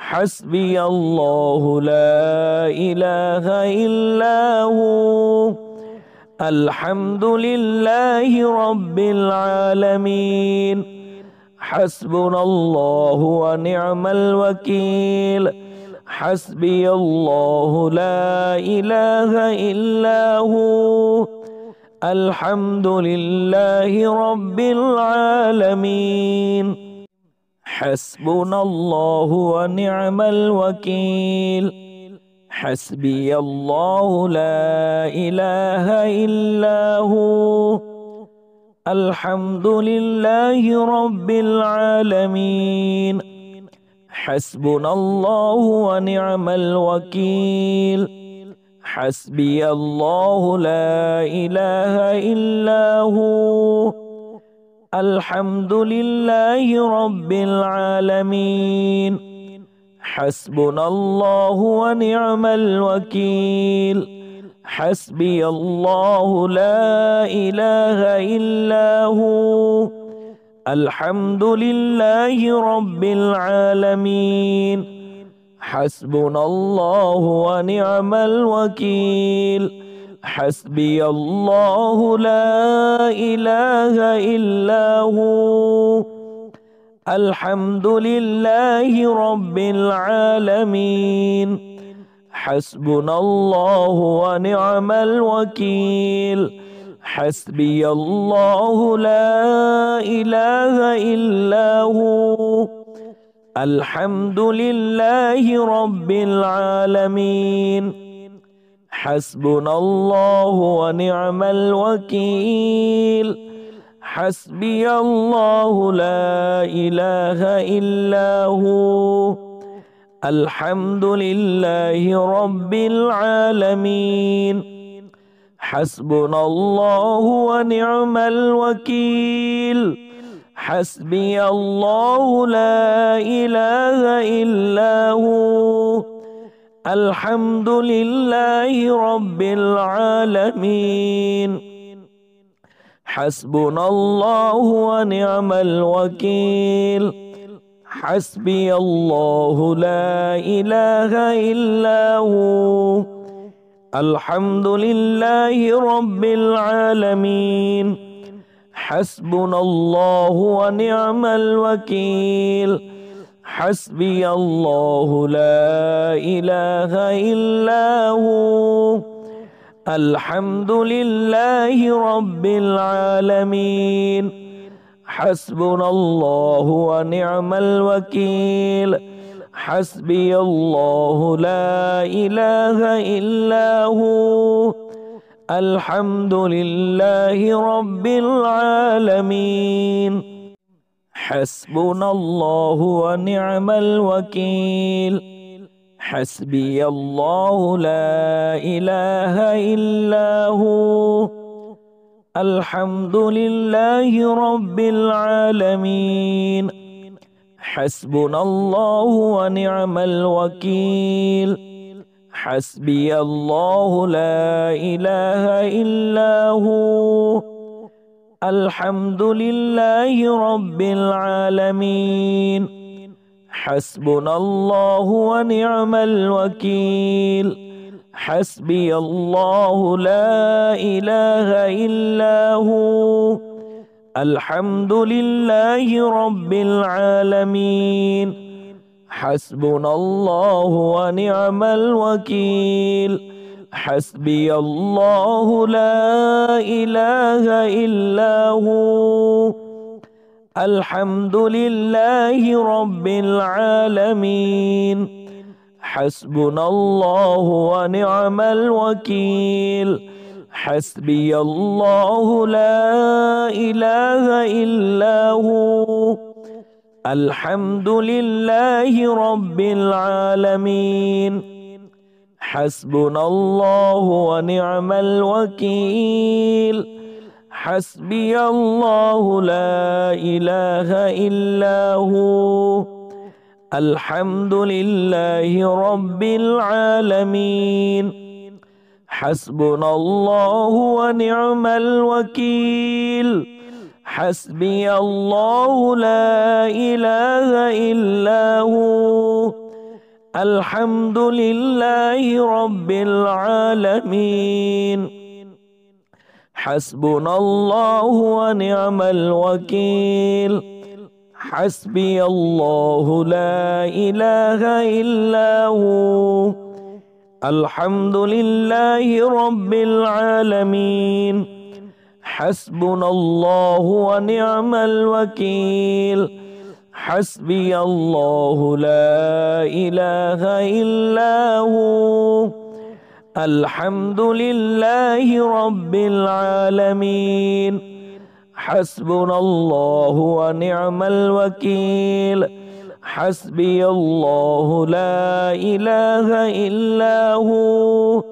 حسبي الله لا إله إلا هو الحمد لله رب العالمين حسبنا الله ونعم الوكيل حسبي الله لا إله إلا هو الحمد لله رب العالمين حسبنا الله ونعم الوكيل حسبي الله لا إله إلا هو الحمد لله رب العالمين حسبنا الله ونعم الوكيل حسبي الله لا إله إلا هو الحمد لله رب العالمين حسبنا الله ونعم الوكيل حسبي الله لا إله إلا هو الحمد لله رب العالمين حسبنا الله ونعم الوكيل حسبي الله لا إله إلا هو الحمد لله رب العالمين حسبنا الله ونعم الوكيل حسبي الله لا إله إلا هو الحمد لله رب العالمين حسبنا الله ونعم الوكيل حسبي الله لا إله إلا هو الحمد لله رب العالمين حسبنا الله ونعم الوكيل حسبي الله لا إله إلا هو الحمد لله رب العالمين حسبنا الله ونعم الوكيل حسبي الله لا إله إلا هو الحمد لله رب العالمين حسبنا الله ونعم الوكيل حسبي الله لا إله إلا هو الحمد لله رب العالمين حسبنا الله ونعم الوكيل حسبي الله لا إله إلا هو الحمد لله رب العالمين حسبنا الله ونعم الوكيل حسبي الله لا إله إلا هو الحمد لله رب العالمين حسبنا الله ونعم الوكيل حسبي الله لا إله إلا هو الحمد لله رب العالمين حسبنا الله ونعم الوكيل حسبي الله لا إله إلا هو الحمد لله رب العالمين حسبنا الله ونعم الوكيل حسبي الله لا إله إلا هو الحمد لله رب العالمين حسبنا الله ونعم الوكيل حسبي الله لا إله إلا هو الحمد لله رب العالمين حسبنا الله ونعم الوكيل حسبي الله لا إله إلا هو الحمد لله رب العالمين حسبنا الله ونعم الوكيل حسبي الله لا إله إلا هو الحمد لله رب العالمين. حسبنا الله ونعم الوكيل. حسبي الله لا إله إلا هو. الحمد لله رب العالمين. حسبنا الله ونعم الوكيل. حسبي الله لا إله إلا هو. الحمد لله رب العالمين. حسبنا الله ونعم الوكيل. حسبي الله لا إله إلا هو.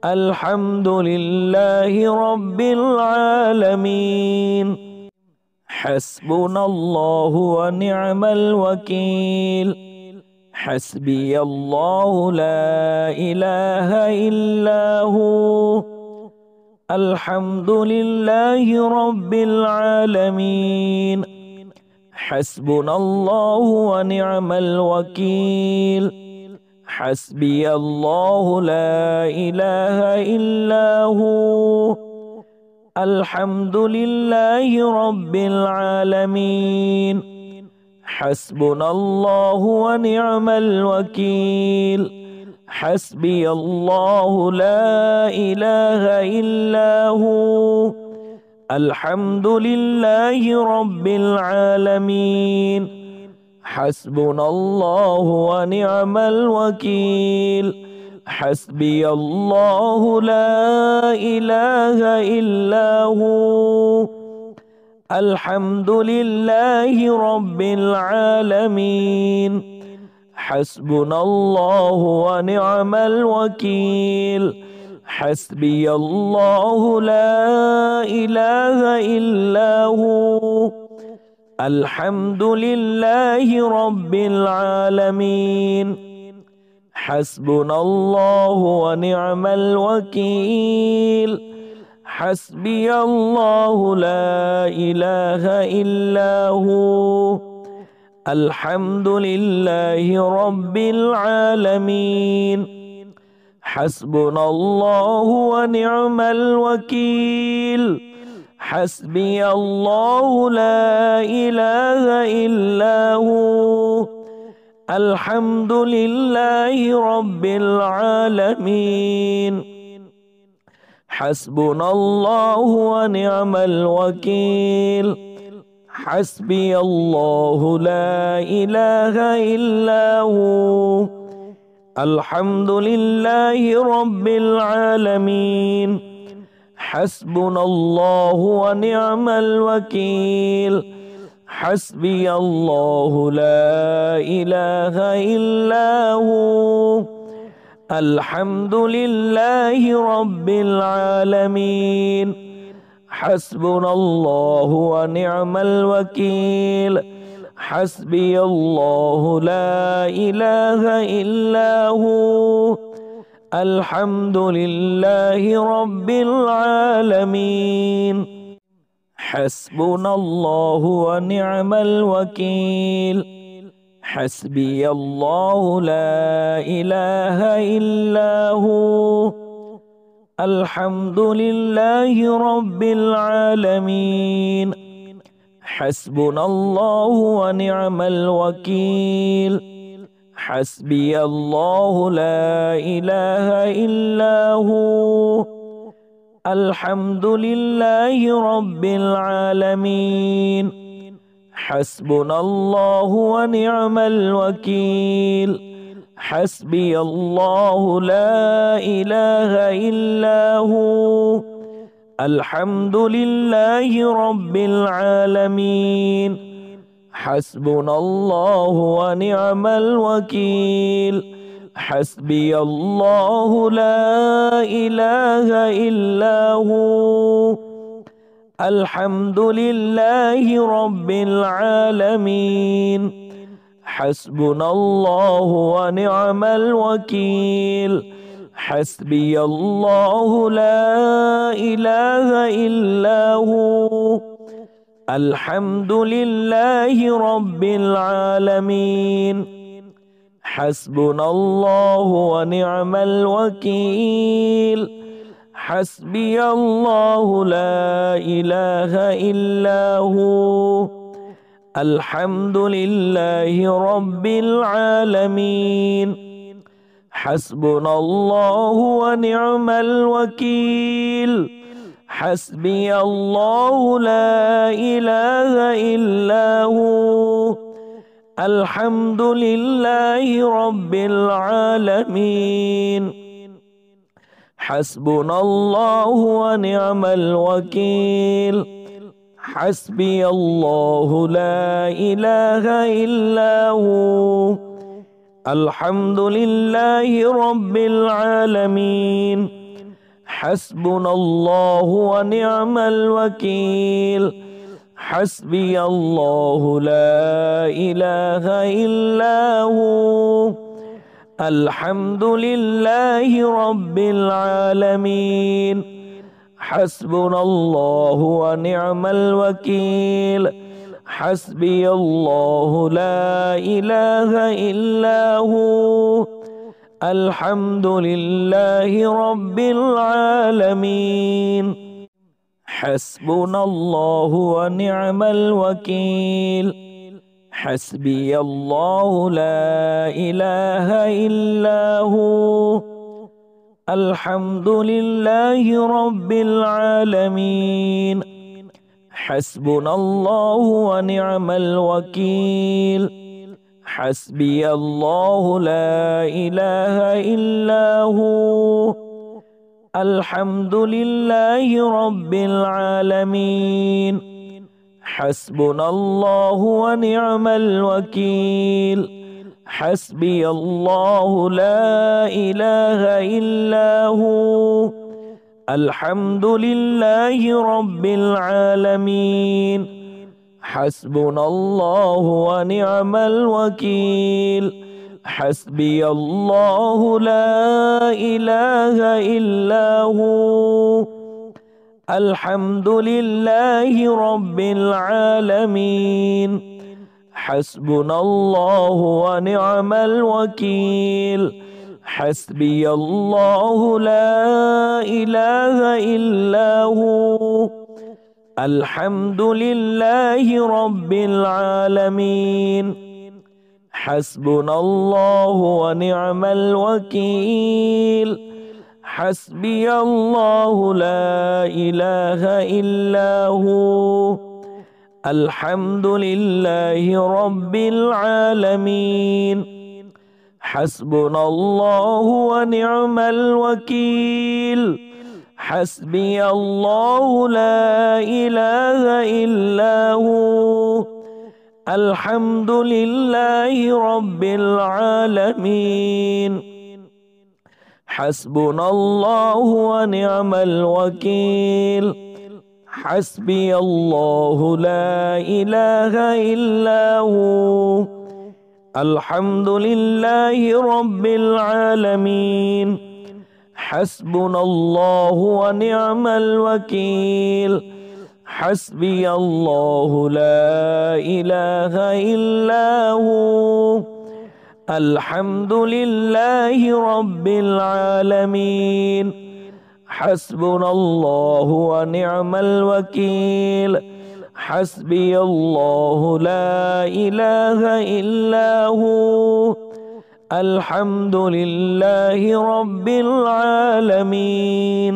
الحمد لله رب العالمين. حسبنا الله ونعم الوكيل. حسبي الله لا إله إلا هو. الحمد لله رب العالمين. حسبنا الله ونعم الوكيل. حسبي الله لا إله إلا هو. الحمد لله رب العالمين. حسبنا الله ونعم الوكيل. حسبي الله لا إله إلا هو. الحمد لله رب العالمين. حسبنا الله ونعم الوكيل. حسبي الله لا إله إلا هو. الحمد لله رب العالمين. حسبنا الله ونعم الوكيل. حسبي الله لا إله إلا هو. الحمد لله رب العالمين. حسبنا الله ونعم الوكيل. حسبي الله لا إله إلا هو. الحمد لله رب العالمين. حسبنا الله ونعم الوكيل. حسبي الله لا إله إلا هو. الحمد لله رب العالمين. حسبنا الله ونعم الوكيل. حسبي الله لا إله إلا هو. الحمد لله رب العالمين. حسبنا الله ونعم الوكيل. حسبي الله لا إله إلا هو. الحمد لله رب العالمين. حسبنا الله ونعم الوكيل. حسبي الله لا إله إلا هو. الحمد لله رب العالمين. حسبنا الله ونعم الوكيل. حسبي الله لا إله إلا هو. الحمد لله رب العالمين. حسبنا الله ونعم الوكيل. حسبي الله لا إله إلا هو. الحمد لله رب العالمين. حسبنا الله ونعم الوكيل. حسبي الله لا إله إلا هو. الحمد لله رب العالمين. حسبنا الله ونعم الوكيل. حسبي الله لا إله إلا هو. الحمد لله رب العالمين. حسبنا الله ونعم الوكيل. حسبي الله لا إله إلا هو. الحمد لله رب العالمين. حسبنا الله ونعم الوكيل حسبي الله لا إله إلا هو الحمد لله رب العالمين حسبنا الله ونعم الوكيل حسبي الله لا إله إلا هو الحمد لله رب العالمين حسبنا الله ونعم الوكيل حسبي الله لا إله إلا هو الحمد لله رب العالمين حسبنا الله ونعم الوكيل حسبي الله لا إله إلا هو الحمد لله رب العالمين حسبنا الله ونعم الوكيل حسبي الله لا إله إلا هو الحمد لله رب العالمين حسبنا الله ونعم الوكيل حسبي الله لا إله إلا هو الحمد لله رب العالمين حسبنا الله ونعم الوكيل حسبي الله لا إله إلا هو الحمد لله رب العالمين حسبنا الله ونعم الوكيل حسبي الله لا إله إلا هو الحمد لله رب العالمين حسبنا الله ونعم الوكيل حسبي الله لا إله إلا هو الحمد لله رب العالمين حسبنا الله ونعم الوكيل حسبي الله لا إله إلا هو الحمد لله رب العالمين حسبنا الله ونعم الوكيل حسبي الله لا إله إلا هو الحمد لله رب العالمين حسبنا الله ونعم الوكيل حسبي الله لا إله إلا هو الحمد لله رب العالمين حسبنا الله ونعم الوكيل حسبي الله لا إله إلا هو الحمد لله رب العالمين حسبنا الله ونعم الوكيل حسبي الله لا إله إلا هو الحمد لله رب العالمين حسبنا الله ونعم الوكيل حسبي الله لا إله إلا هو الحمد لله رب العالمين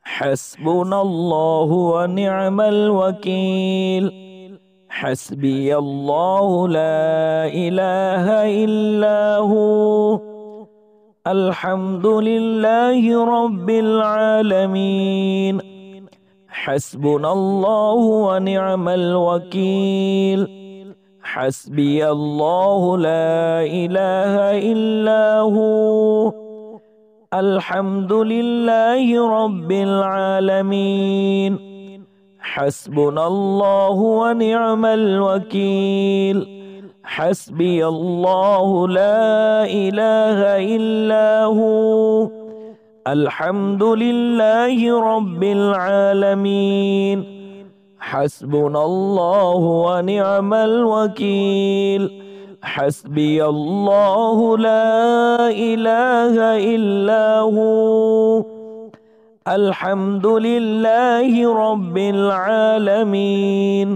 حسبنا الله ونعم الوكيل حسبي الله لا إله إلا هو الحمد لله رب العالمين حسبنا الله ونعم الوكيل حسبي الله لا إله إلا هو الحمد لله رب العالمين حسبنا الله ونعم الوكيل حسبي الله لا إله إلا هو الحمد لله رب العالمين حسبنا الله ونعم الوكيل حسبي الله لا إله إلا هو الحمد لله رب العالمين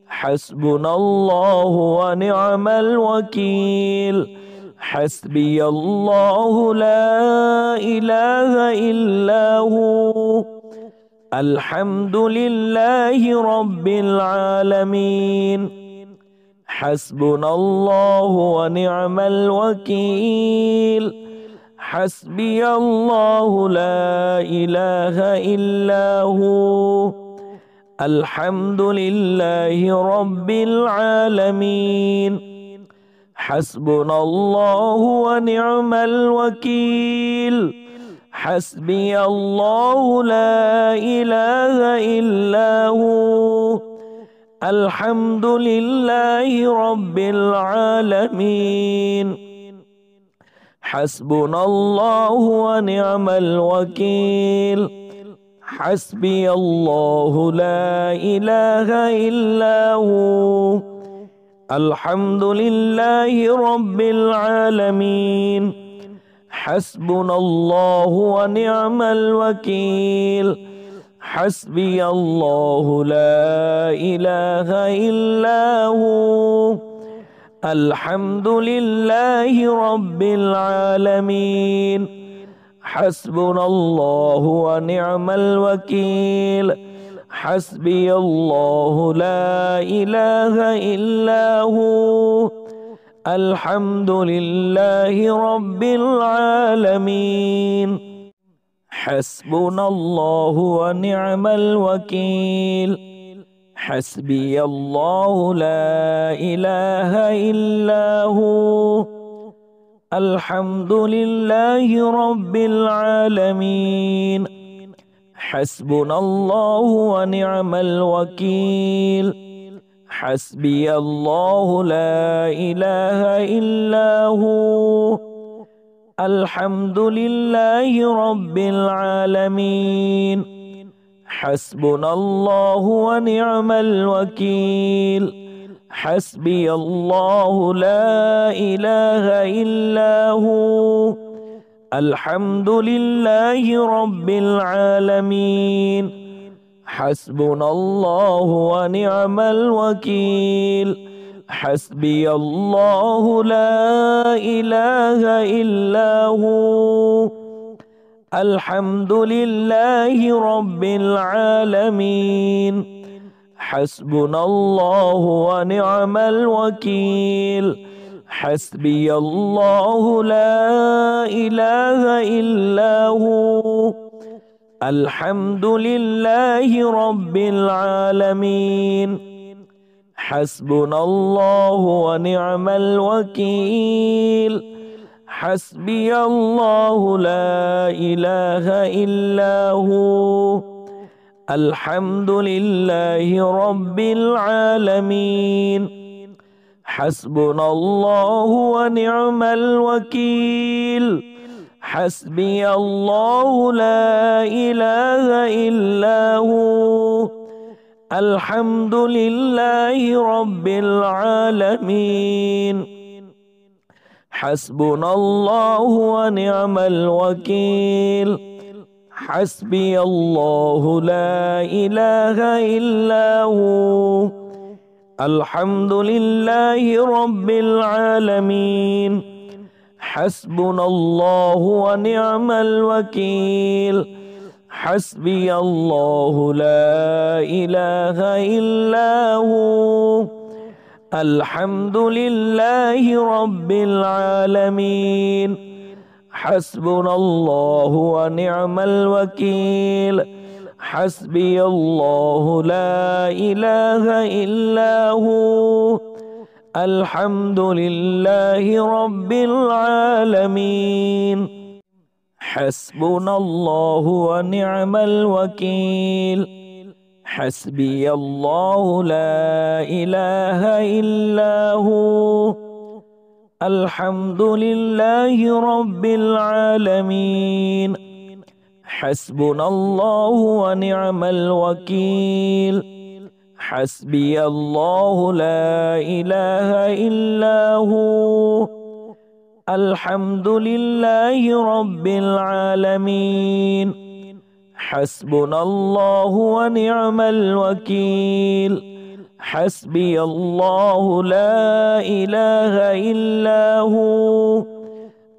حسبنا الله ونعم الوكيل حسبي الله لا إله إلا هو الحمد لله رب العالمين حسبنا الله ونعم الوكيل حسبي الله لا إله إلا هو الحمد لله رب العالمين حسبنا الله ونعم الوكيل حسبي الله لا إله إلا هو الحمد لله رب العالمين حسبنا الله ونعم الوكيل حسبي الله لا إله إلا هو الحمد لله رب العالمين حسبنا الله ونعم الوكيل حسبي الله لا إله إلا هو الحمد لله رب العالمين حسبنا الله ونعم الوكيل حسبي الله لا إله إلا هو الحمد لله رب العالمين حسبنا الله ونعم الوكيل حسبي الله لا إله إلا هو الحمد لله رب العالمين حسبنا الله ونعم الوكيل حسبي الله لا إله إلا هو الحمد لله رب العالمين حسبنا الله ونعم الوكيل حسبي الله لا إله إلا هو الحمد لله رب العالمين حسبنا الله ونعم الوكيل حسبي الله لا إله إلا هو الحمد لله رب العالمين حسبنا الله ونعم الوكيل حسبي الله لا إله إلا هو الحمد لله رب العالمين حسبنا الله ونعم الوكيل حسبي الله لا إله إلا هو الحمد لله رب العالمين حسبنا الله ونعم الوكيل حسبي الله لا إله إلا هو الحمد لله رب العالمين حسبنا الله ونعم الوكيل حسبي الله لا إله إلا هو الحمد لله رب العالمين حسبنا الله ونعم الوكيل حسبي الله لا إله إلا هو الحمد لله رب العالمين حسبنا الله ونعم الوكيل حسبي الله لا إله إلا هو الحمد لله رب العالمين حسبنا الله ونعم الوكيل حسبي الله لا إله إلا هو الحمد لله رب العالمين حسبنا الله ونعم الوكيل حسبي الله لا إله إلا هو الحمد لله رب العالمين حسبنا الله ونعم الوكيل حسبي الله لا إله إلا هو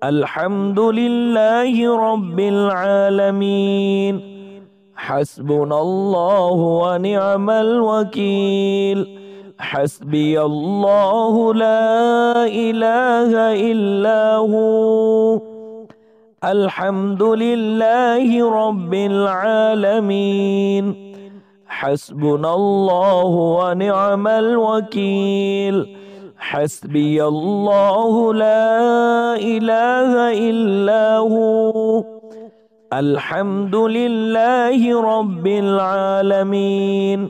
الحمد لله رب العالمين حسبنا الله ونعم الوكيل حسبي الله لا إله إلا هو الحمد لله رب العالمين حسبنا الله ونعم الوكيل حسبي الله لا إله إلا هو الحمد لله رب العالمين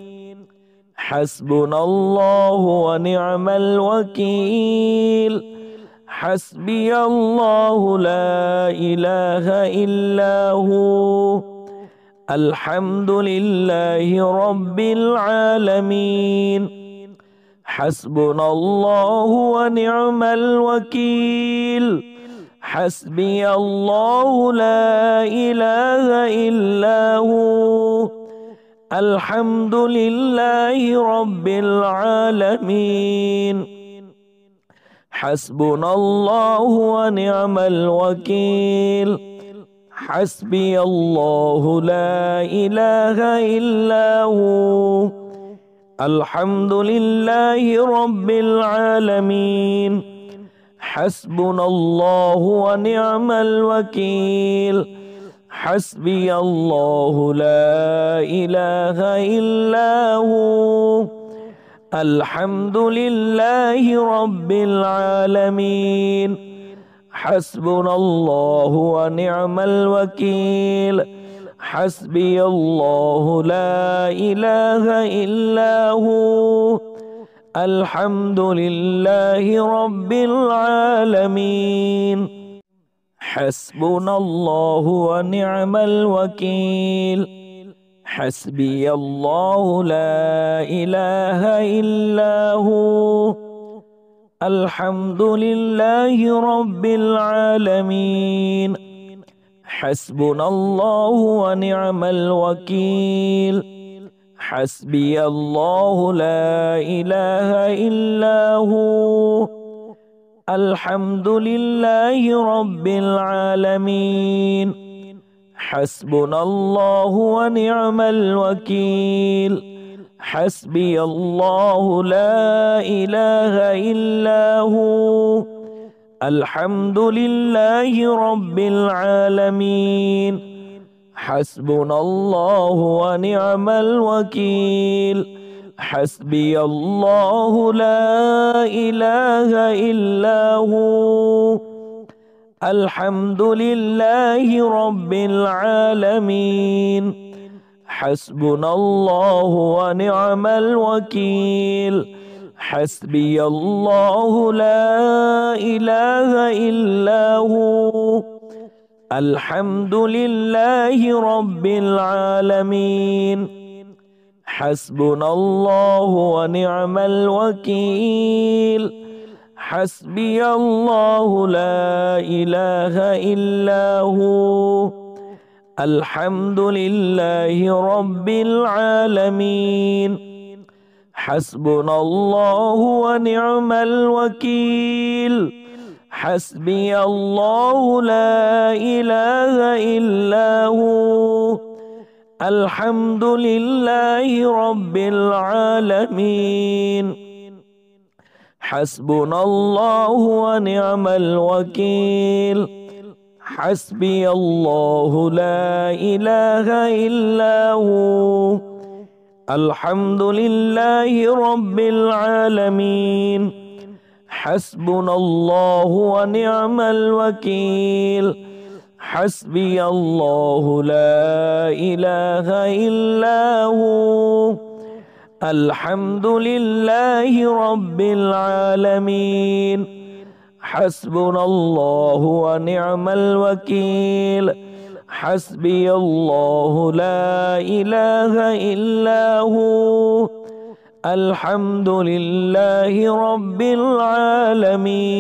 حسبنا الله ونعم الوكيل حسبي الله لا إله إلا هو الحمد لله رب العالمين حسبنا الله ونعم الوكيل حسبي الله لا إله إلا هو الحمد لله رب العالمين حسبنا الله ونعم الوكيل حسبي الله لا إله إلا هو الحمد لله رب العالمين حسبنا الله ونعم الوكيل حسبي الله لا إله إلا هو الحمد لله رب العالمين حسبنا الله ونعم الوكيل حسبي الله لا إله إلا هو الحمد لله رب العالمين حسبنا الله ونعم الوكيل حسبي الله لا إله إلا هو الحمد لله رب العالمين حسبنا الله ونعم الوكيل حسبي الله لا إله إلا هو الحمد لله رب العالمين حسبنا الله ونعم الوكيل حسبي الله لا إله إلا هو الحمد لله رب العالمين حسبنا الله ونعم الوكيل حسبي الله لا إله إلا هو الحمد لله رب العالمين حسبنا الله ونعم الوكيل حسبي الله لا إله إلا هو الحمد لله رب العالمين حسبنا الله ونعم الوكيل حسبي الله لا إله إلا هو الحمد لله رب العالمين حسبنا الله ونعم الوكيل حسبي الله لا إله إلا هو الحمد لله رب العالمين حسبنا الله ونعم الوكيل حسبي الله لا إله إلا هو الحمد لله رب العالمين حسبنا الله ونعم الوكيل حسبي الله لا إله إلا هو الحمد لله رب العالمين حسبنا الله ونعم الوكيل حسبي الله لا إله إلا هو الحمد لله رب العالمين.